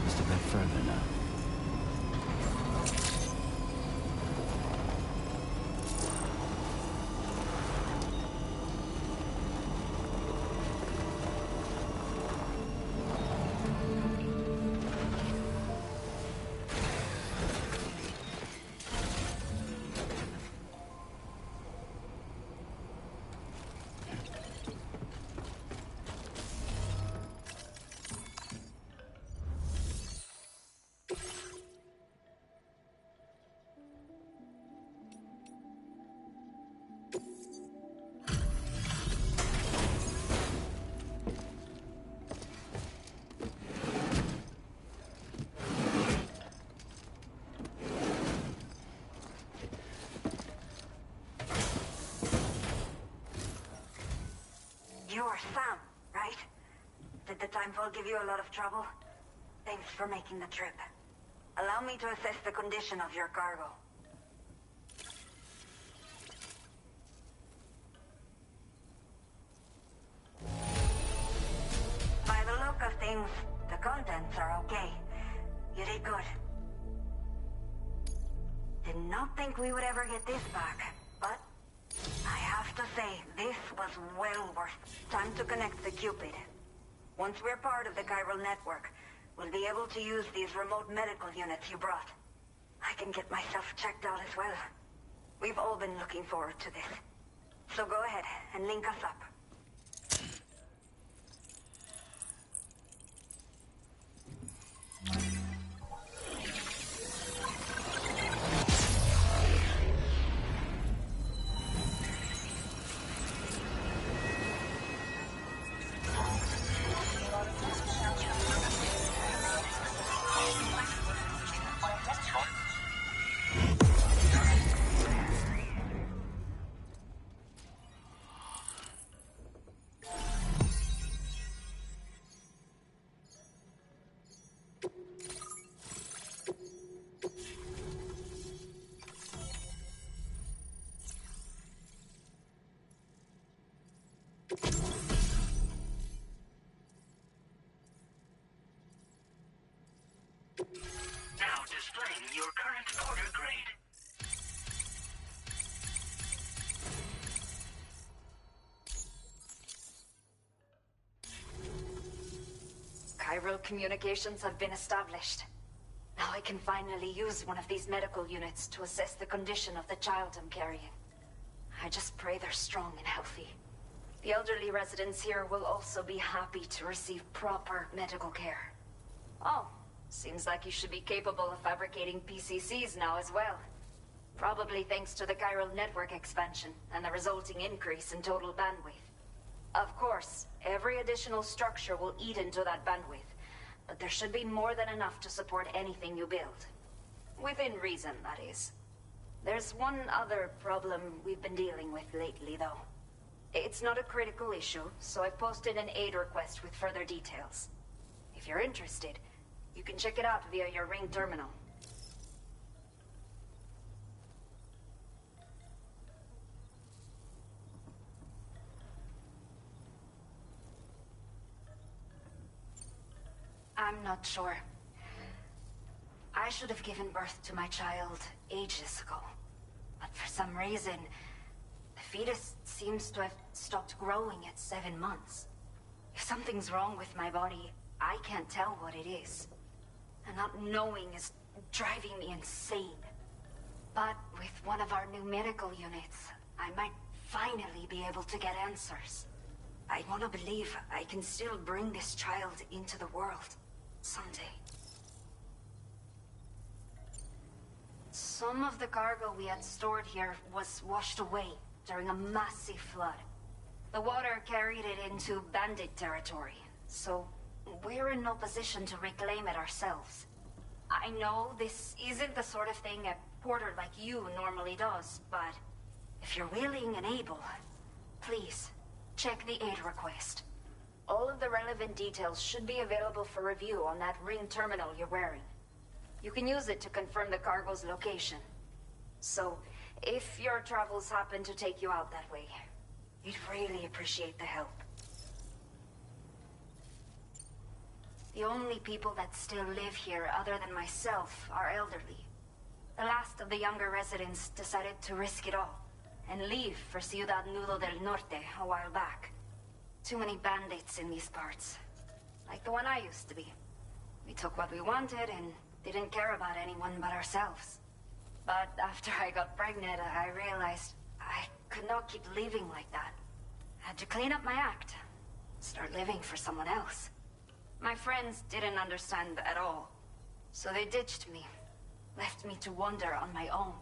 Just a bit further now. You're Sam, right? Did the timefall give you a lot of trouble? Thanks for making the trip. Allow me to assess the condition of your cargo. By the look of things, the contents are okay. You did good. Did not think we would ever get this back, but I have to say, this was well worth. Time to connect the Cupid. Once we're part of the chiral network, we'll be able to use these remote medical units you brought. I can get myself checked out as well. We've all been looking forward to this. So go ahead and link us up. Now displaying your current order grade. Chiral communications have been established. Now I can finally use one of these medical units to assess the condition of the child I'm carrying. I just pray they're strong and healthy. The elderly residents here will also be happy to receive proper medical care. Oh, seems like you should be capable of fabricating PCCs now as well. Probably thanks to the chiral network expansion and the resulting increase in total bandwidth. Of course, every additional structure will eat into that bandwidth, but there should be more than enough to support anything you build. Within reason, that is. There's one other problem we've been dealing with lately, though. It's not a critical issue, so I've posted an aid request with further details. If you're interested, you can check it out via your Ring terminal. I'm not sure. I should have given birth to my child ages ago. But for some reason, the fetus seems to have stopped growing at 7 months. If something's wrong with my body, I can't tell what it is. And not knowing is driving me insane. But with one of our new medical units, I might finally be able to get answers. I want to believe I can still bring this child into the world someday. Some of the cargo we had stored here was washed away during a massive flood. The water carried it into bandit territory, so we're in no position to reclaim it ourselves. I know this isn't the sort of thing a porter like you normally does, but if you're willing and able, please, check the aid request. All of the relevant details should be available for review on that ring terminal you're wearing. You can use it to confirm the cargo's location. So, if your travels happen to take you out that way, we'd really appreciate the help. The only people that still live here other than myself are elderly. The last of the younger residents decided to risk it all and leave for Ciudad Nudo del Norte a while back. Too many bandits in these parts. Like the one I used to be. We took what we wanted and didn't care about anyone but ourselves. But after I got pregnant, I realized I could not keep living like that. I had to clean up my act. Start living for someone else. My friends didn't understand at all. So they ditched me. Left me to wander on my own.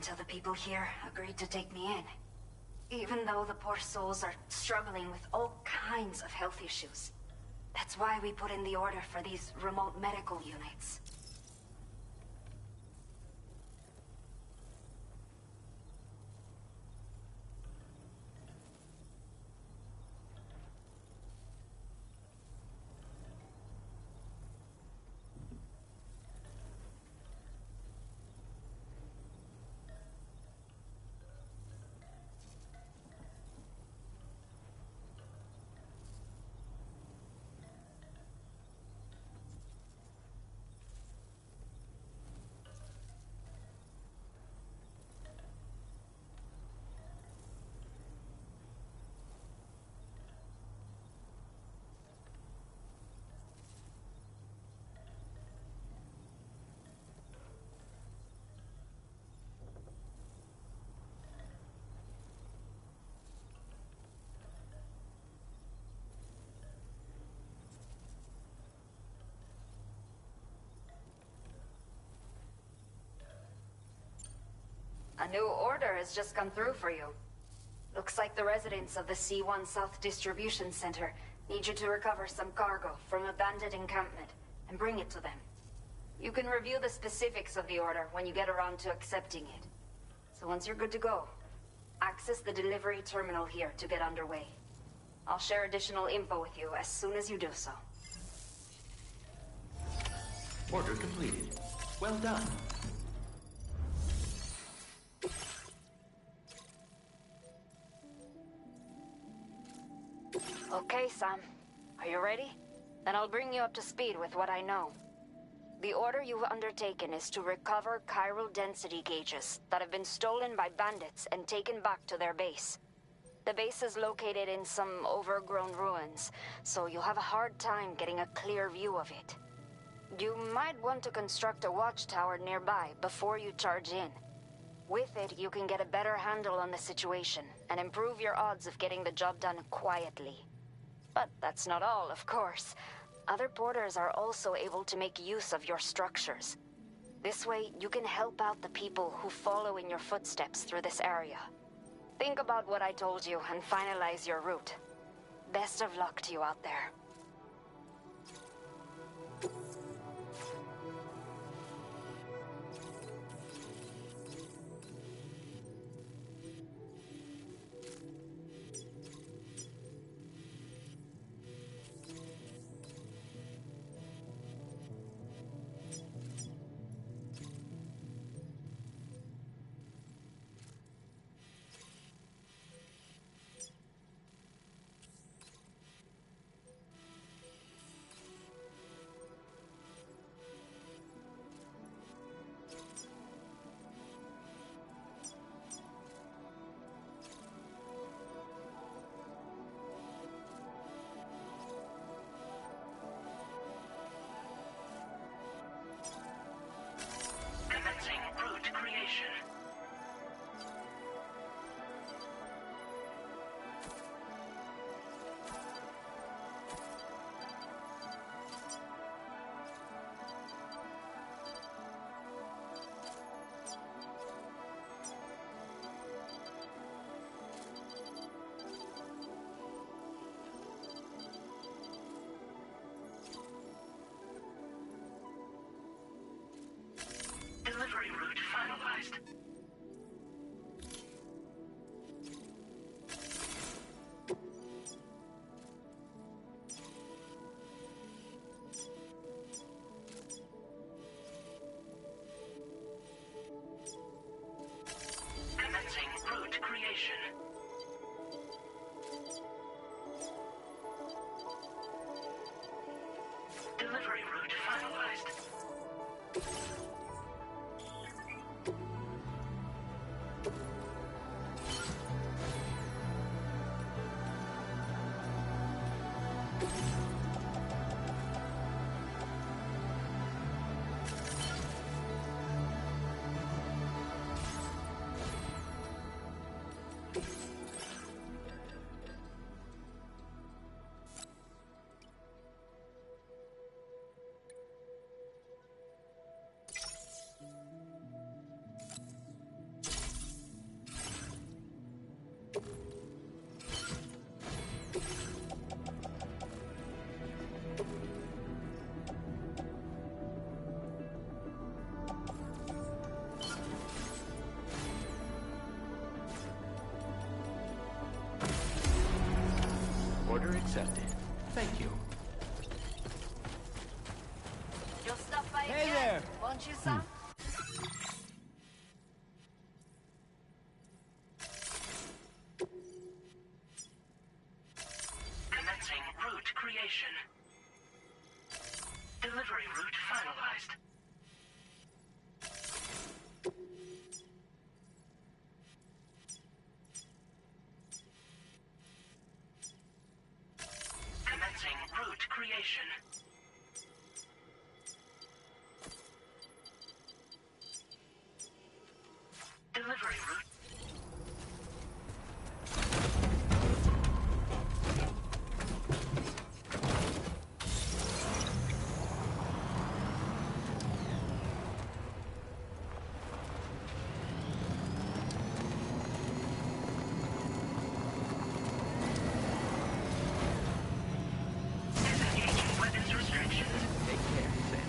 Until the people here agreed to take me in. Even though the poor souls are struggling with all kinds of health issues. That's why we put in the order for these remote medical units. A new order has just come through for you. Looks like the residents of the C1 South Distribution Center need you to recover some cargo from a bandit encampment and bring it to them. You can review the specifics of the order when you get around to accepting it. So once you're good to go, access the delivery terminal here to get underway. I'll share additional info with you as soon as you do so. Order completed. Well done. Okay, Sam. Are you ready? Then I'll bring you up to speed with what I know. The order you've undertaken is to recover chiral density gauges that have been stolen by bandits and taken back to their base. The base is located in some overgrown ruins, so you'll have a hard time getting a clear view of it. You might want to construct a watchtower nearby before you charge in. With it, you can get a better handle on the situation and improve your odds of getting the job done quietly. But that's not all, of course. Other porters are also able to make use of your structures. This way, you can help out the people who follow in your footsteps through this area. Think about what I told you and finalize your route. Best of luck to you out there. creation. Delivery route finalized. Order accepted. Thank you. You'll stop by Hey again, there. won't you, Sam? Commencing route creation. Delivery route finalized. Commencing route creation. Delivery route. Disengaging weapons restrictions. Take care, Sam.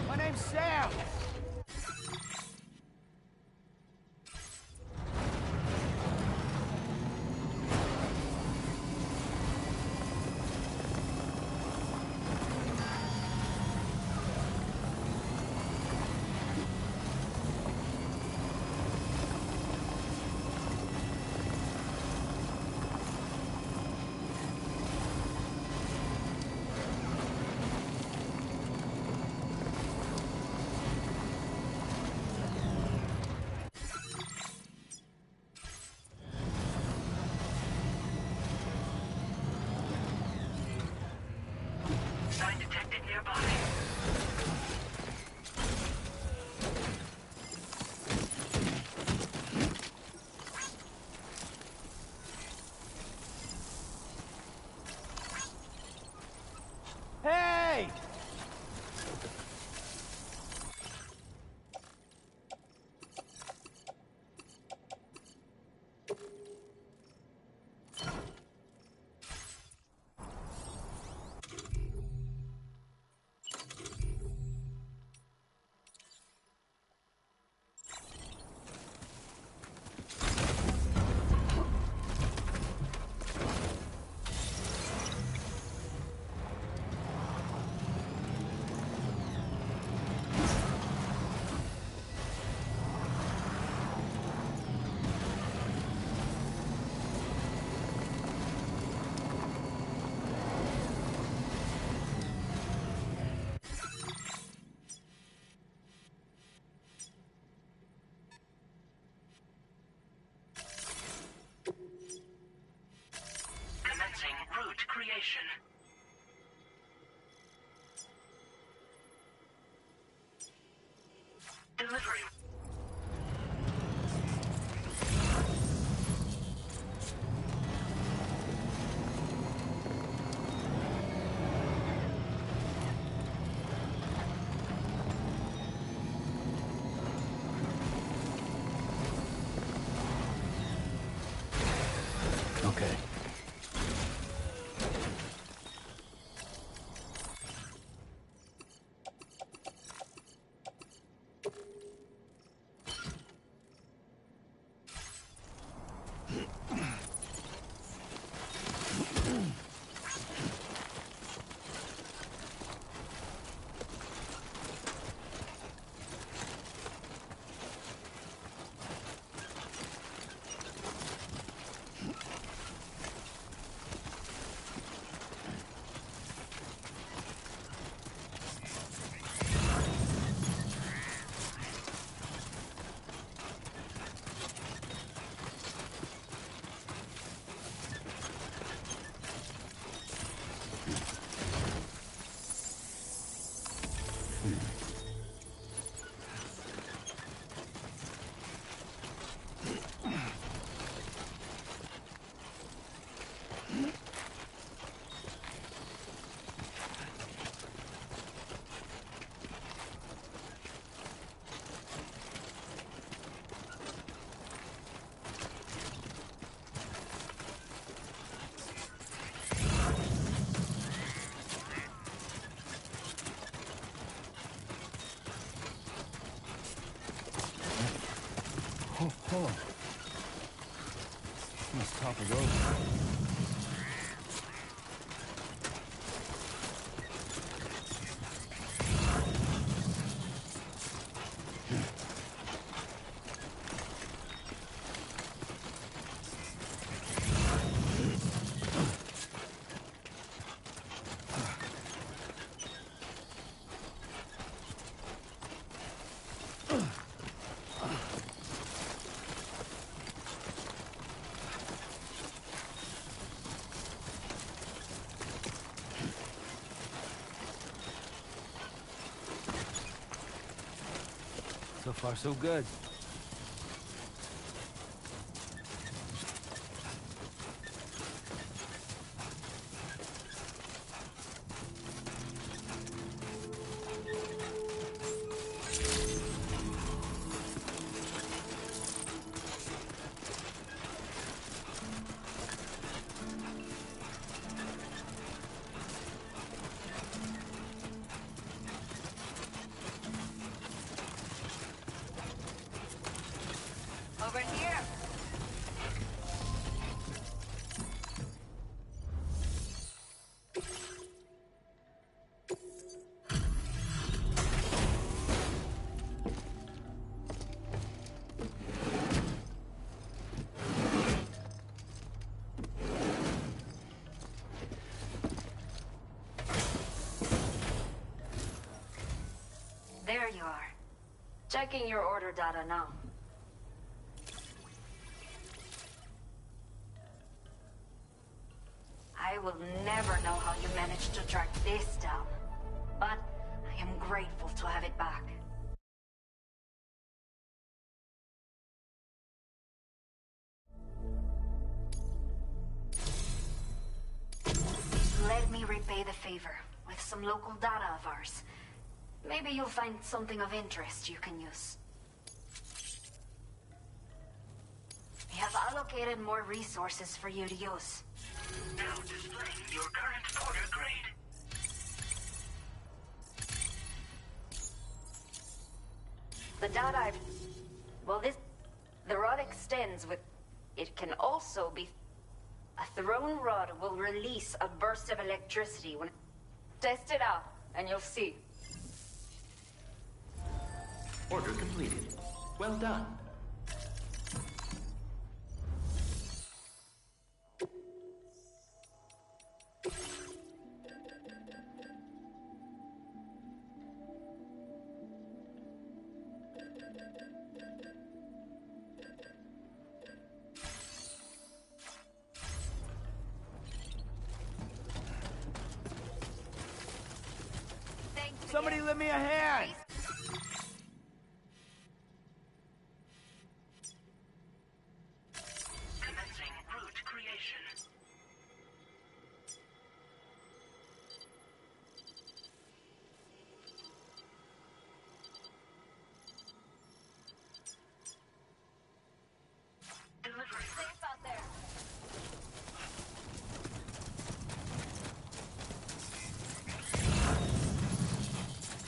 My name's Sam. Sign detected nearby. Hey! Commencing route creation. Delivery. Oh. He's toppled over. So far, so good. Over here. There you are. Checking your order data now. I will never know how you managed to track this down, but I am grateful to have it back. Let me repay the favor with some local data of ours. Maybe you'll find something of interest you can use. We have allocated more resources for you to use. Now displaying your current order grade. The data I've... Well, the rod extends with... It can also be... A thrown rod will release a burst of electricity when... Test it out, and you'll see. Order completed. Well done. Somebody lend me a hand! Commencing route creation. Delivering. Safe out there.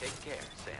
Take care, Sam.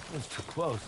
That was too close.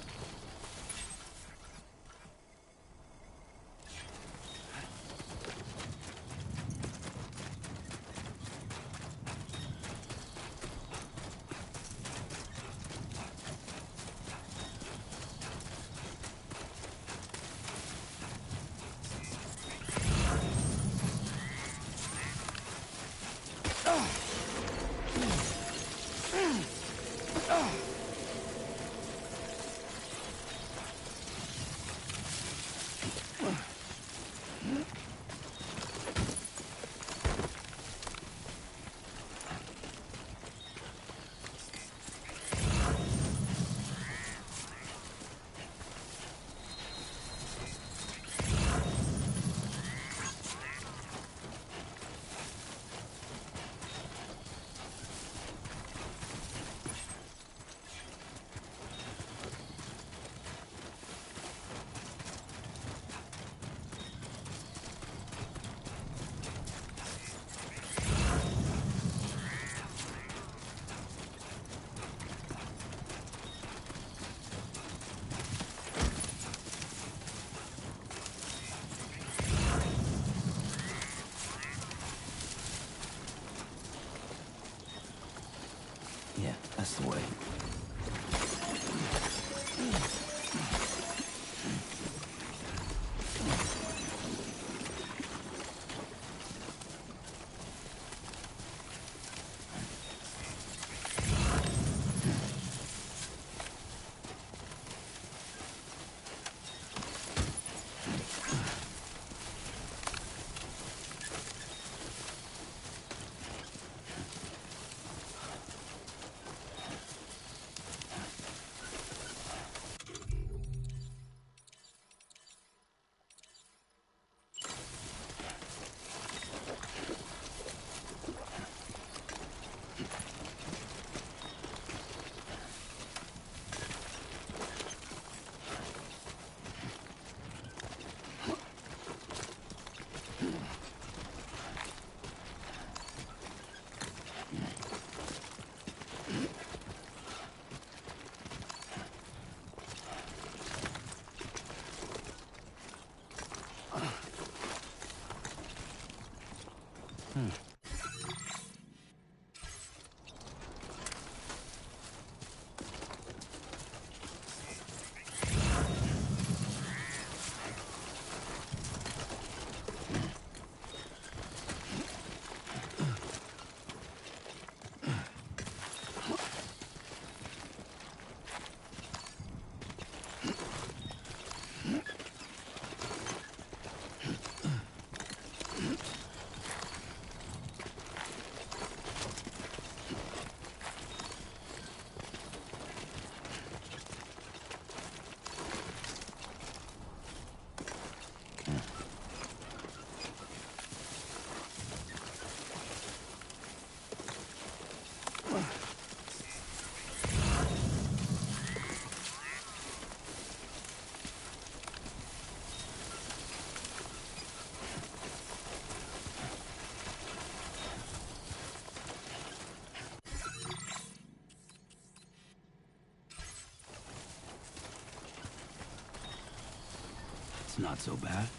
It's not so bad.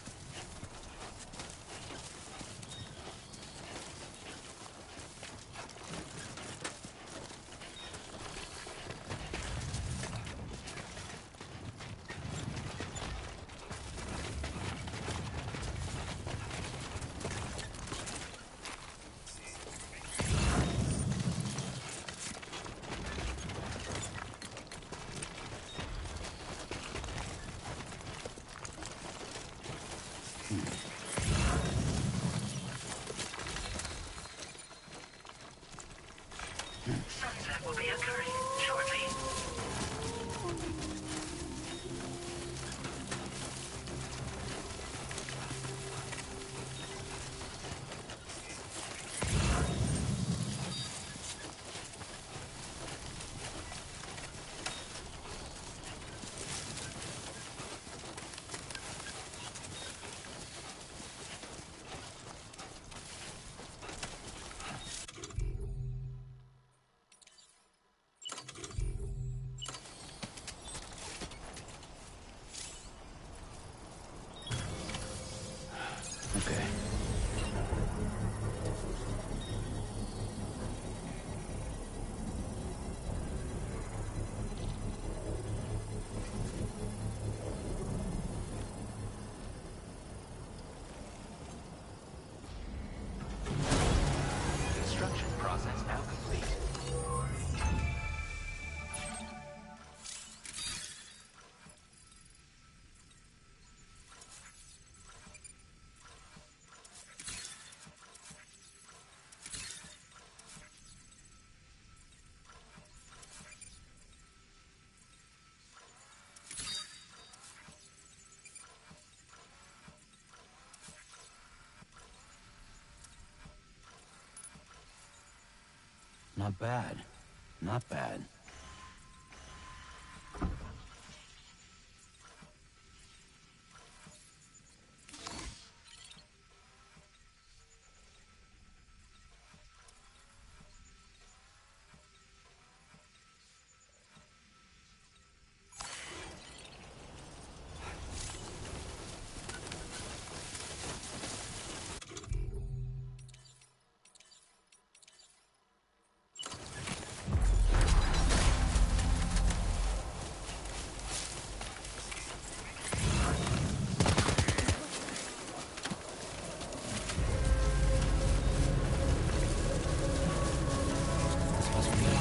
Sunset will be occurring shortly. Okay. Construction process now complete. Not bad. Not bad.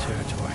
Territory.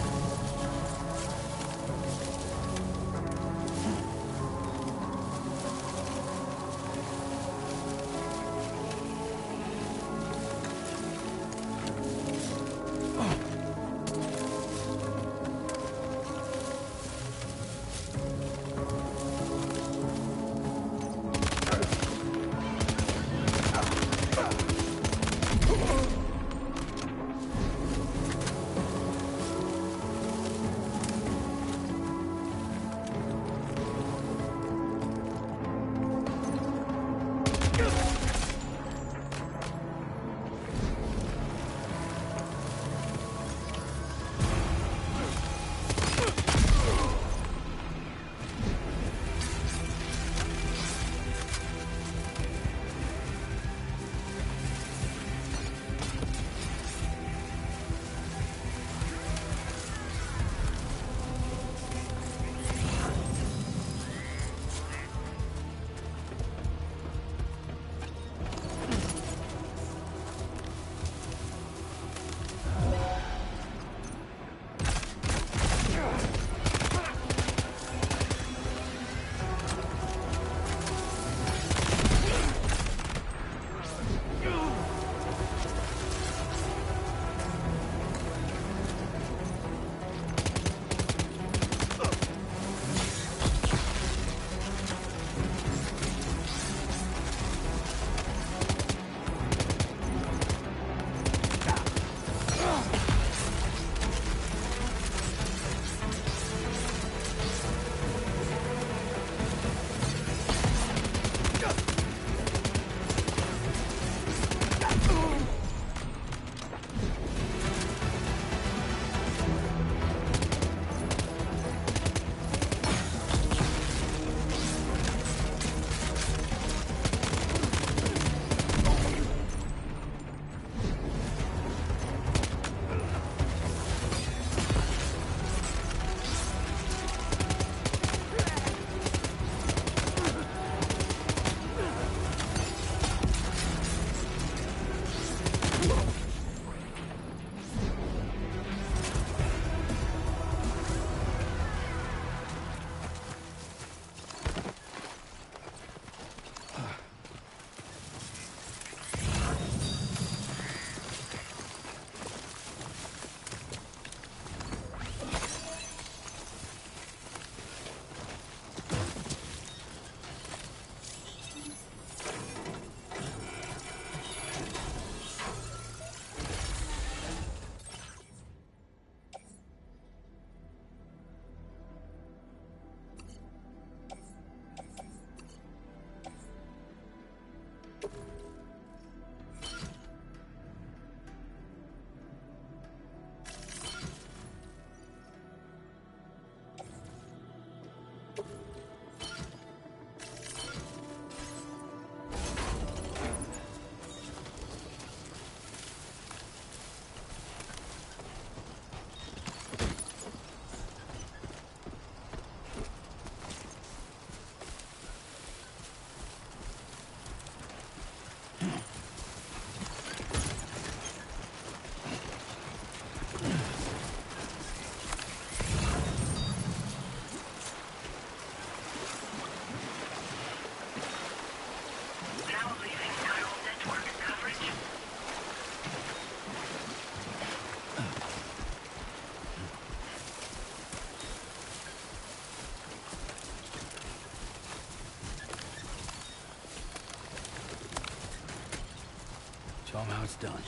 Somehow it's done.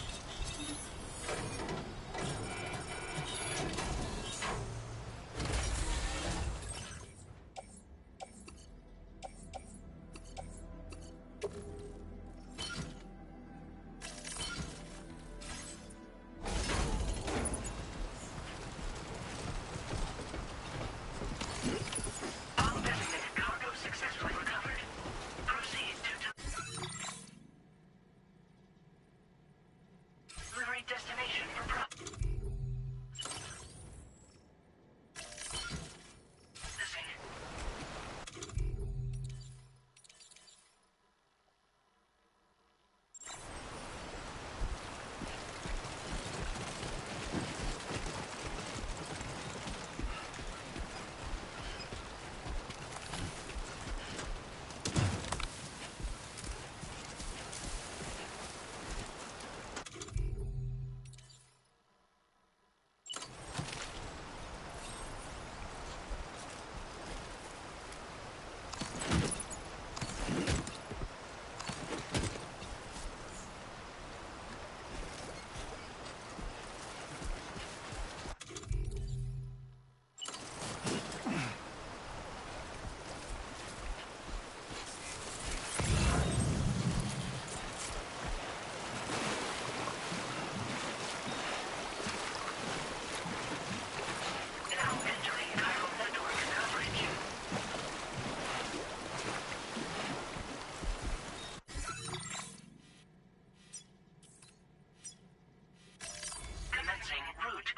Destination for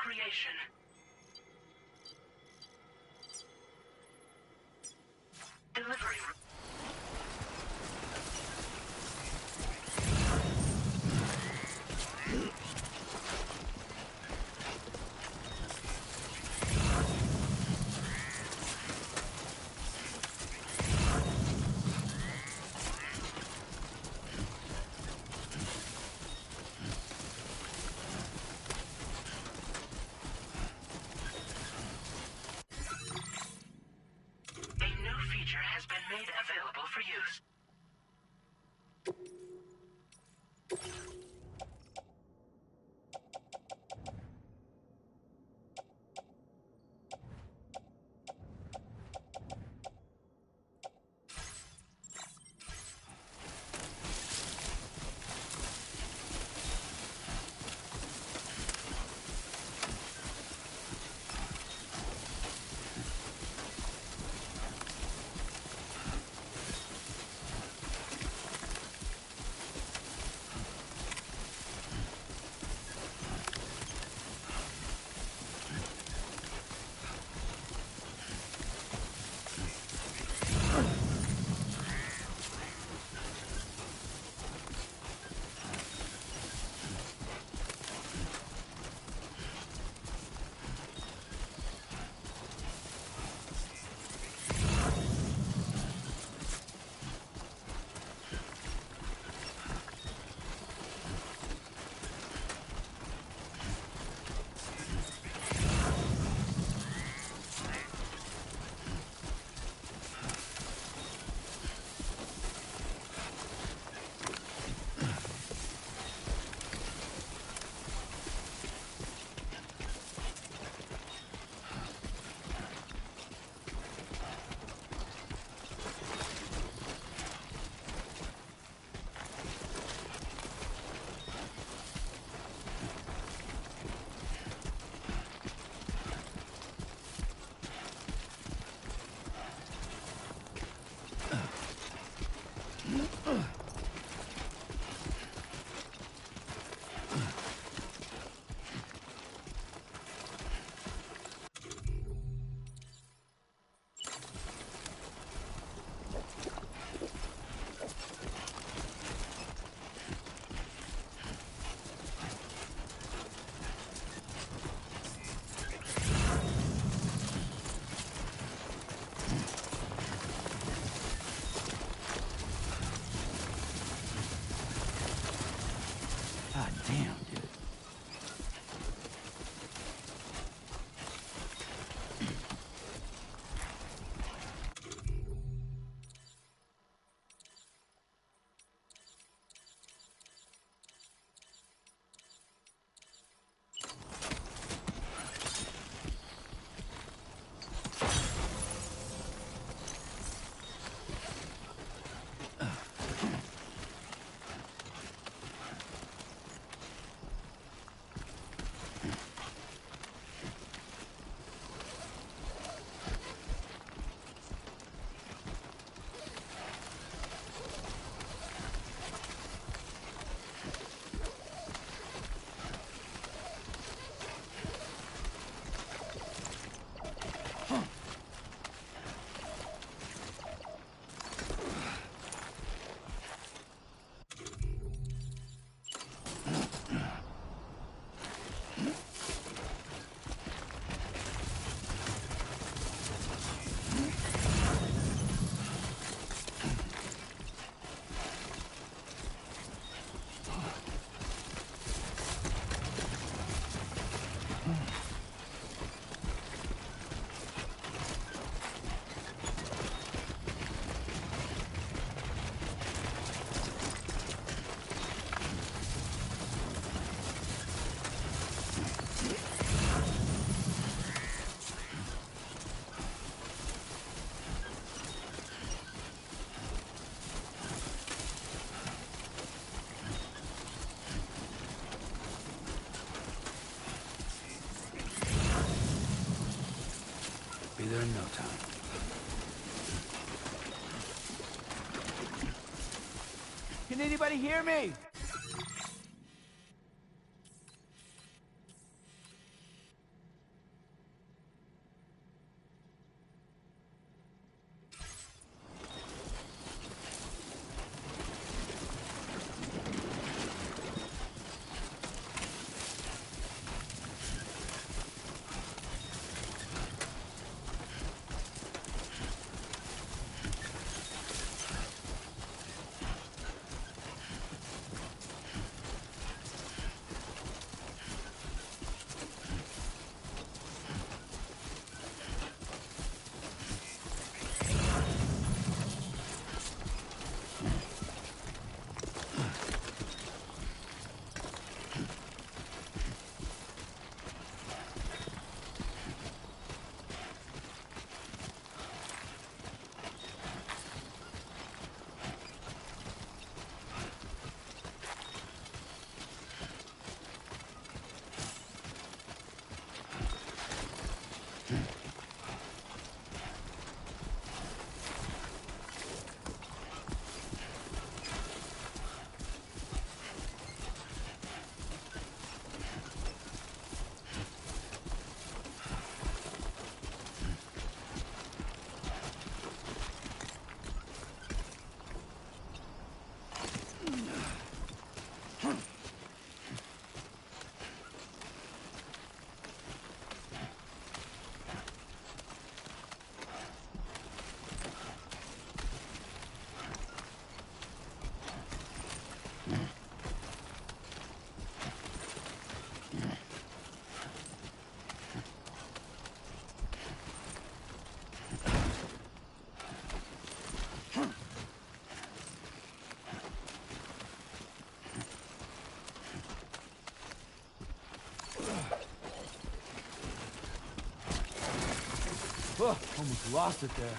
creation. Delivery. in no time. Can anybody hear me? Oh, almost lost it there.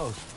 close.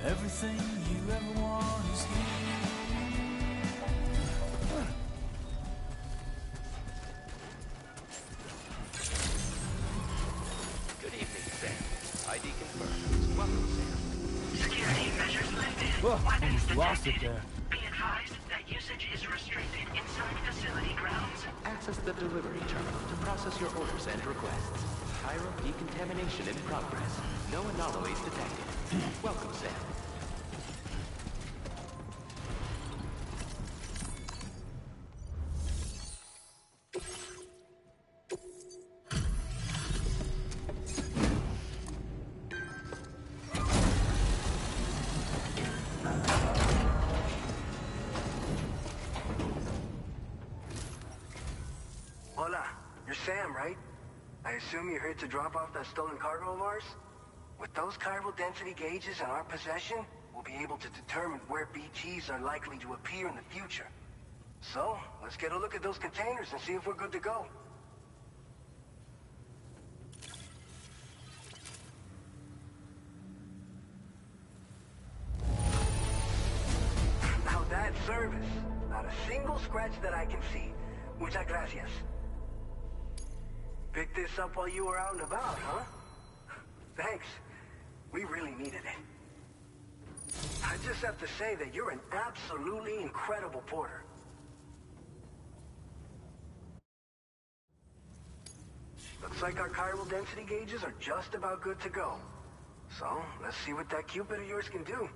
Everything you ever want is here. Good evening, Sam. ID confirmed. Welcome, Sam. Security measures lifted. Whoa, Weapons almost lost it detected. there. Be advised that usage is restricted inside facility grounds. Access the delivery terminal to process your orders and requests. Cairo decontamination in progress. No anomalies detected. Welcome, Sam. Hola, you're Sam, right? I assume you're here to drop off that stolen cargo of ours? With those chiral density gauges in our possession, we'll be able to determine where BTs are likely to appear in the future. So, let's get a look at those containers and see if we're good to go. Now that's service. Not a single scratch that I can see. Muchas gracias. Picked this up while you were out and about, huh? Thanks. We really needed it. I just have to say that you're an absolutely incredible porter. Looks like our chiral density gauges are just about good to go. So, let's see what that Cupid of yours can do.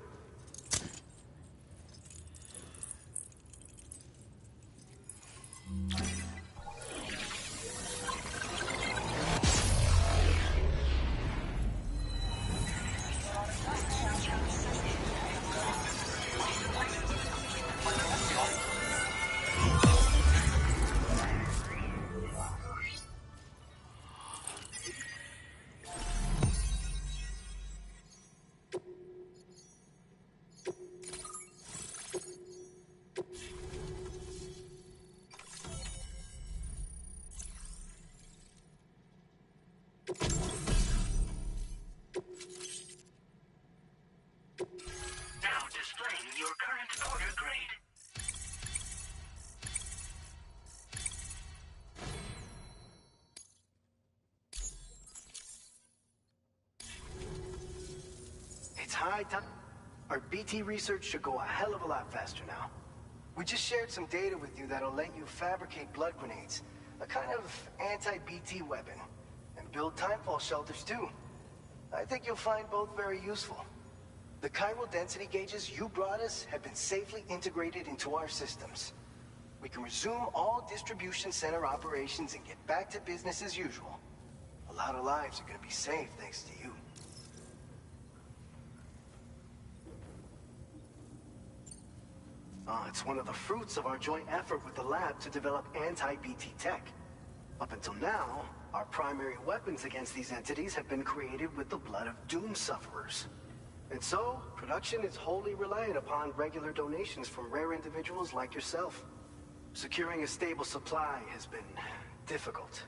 Now displaying your current porter grade. high time. Our BT research should go a hell of a lot faster now. We just shared some data with you that'll let you fabricate blood grenades, a kind of anti-BT weapon, and build timefall shelters too. I think you'll find both very useful. The chiral density gauges you brought us have been safely integrated into our systems. We can resume all distribution center operations and get back to business as usual. A lot of lives are gonna be saved thanks to you. It's one of the fruits of our joint effort with the lab to develop anti-BT tech. Up until now, our primary weapons against these entities have been created with the blood of doom sufferers. And so, production is wholly reliant upon regular donations from rare individuals like yourself. Securing a stable supply has been difficult.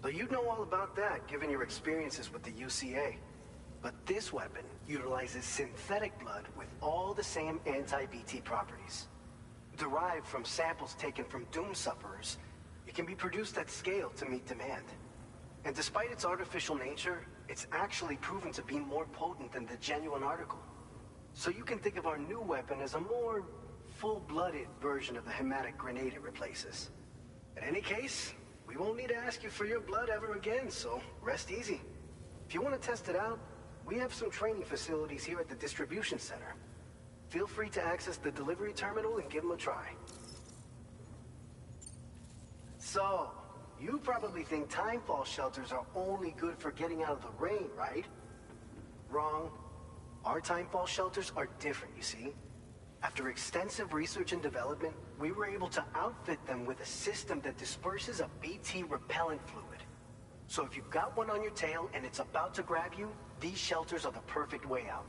Though you'd know all about that, given your experiences with the UCA. But this weapon utilizes synthetic blood with all the same anti-BT properties. Derived from samples taken from doom sufferers, it can be produced at scale to meet demand. And despite its artificial nature, it's actually proven to be more potent than the genuine article. So you can think of our new weapon as a more full-blooded version of the hematic grenade it replaces. In any case, we won't need to ask you for your blood ever again, so rest easy. If you want to test it out, we have some training facilities here at the distribution center. Feel free to access the delivery terminal and give them a try. So, you probably think timefall shelters are only good for getting out of the rain, right? Wrong. Our timefall shelters are different, you see. After extensive research and development, we were able to outfit them with a system that disperses a BT repellent fluid. So if you've got one on your tail and it's about to grab you, these shelters are the perfect way out.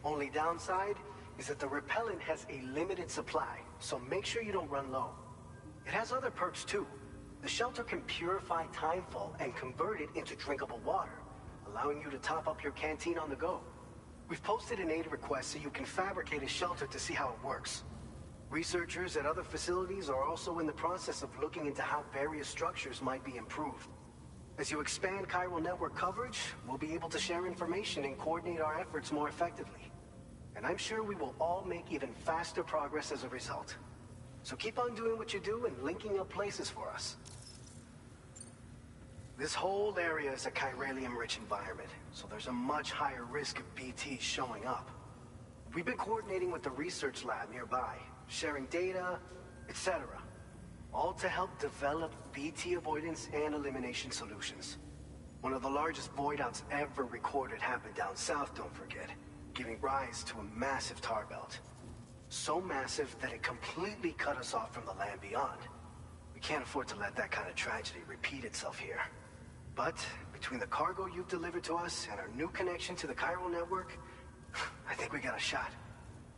Only downside is that the repellent has a limited supply, so make sure you don't run low. It has other perks too. The shelter can purify timefall and convert it into drinkable water, allowing you to top up your canteen on the go. We've posted an aid request so you can fabricate a shelter to see how it works. Researchers at other facilities are also in the process of looking into how various structures might be improved. As you expand chiral network coverage, we'll be able to share information and coordinate our efforts more effectively. And I'm sure we will all make even faster progress as a result. So keep on doing what you do and linking up places for us. This whole area is a chiralium-rich environment, so there's a much higher risk of BTs showing up. We've been coordinating with the research lab nearby, sharing data, etc. All to help develop BT avoidance and elimination solutions. One of the largest void outs ever recorded happened down south, don't forget, giving rise to a massive tar belt. So massive that it completely cut us off from the land beyond. We can't afford to let that kind of tragedy repeat itself here. But between the cargo you've delivered to us and our new connection to the chiral network, I think we got a shot.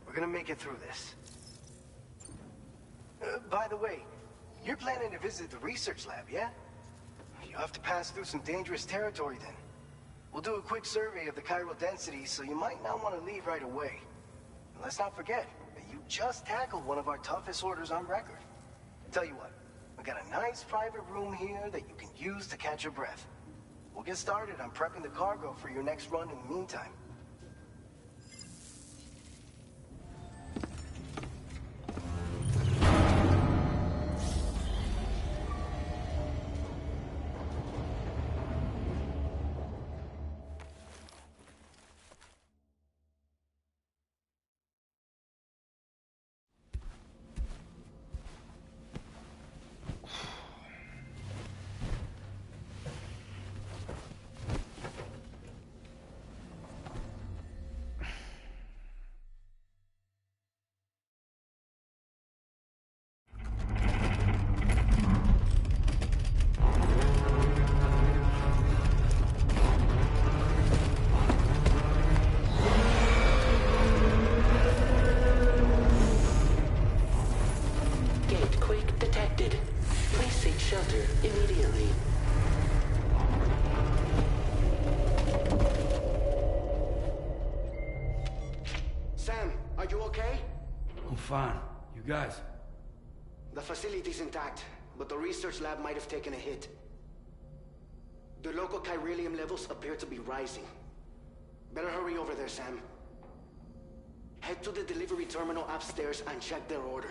We're gonna make it through this. By the way, you're planning to visit the research lab, yeah? You'll have to pass through some dangerous territory then. We'll do a quick survey of the chiral density, so you might not want to leave right away. And let's not forget that you just tackled one of our toughest orders on record. Tell you what, we got a nice private room here that you can use to catch your breath. We'll get started on prepping the cargo for your next run in the meantime. Shelter immediately. Sam, are you okay? I'm fine. You guys? The facility's intact, but the research lab might have taken a hit. The local chiralium levels appear to be rising. Better hurry over there, Sam. Head to the delivery terminal upstairs and check their order.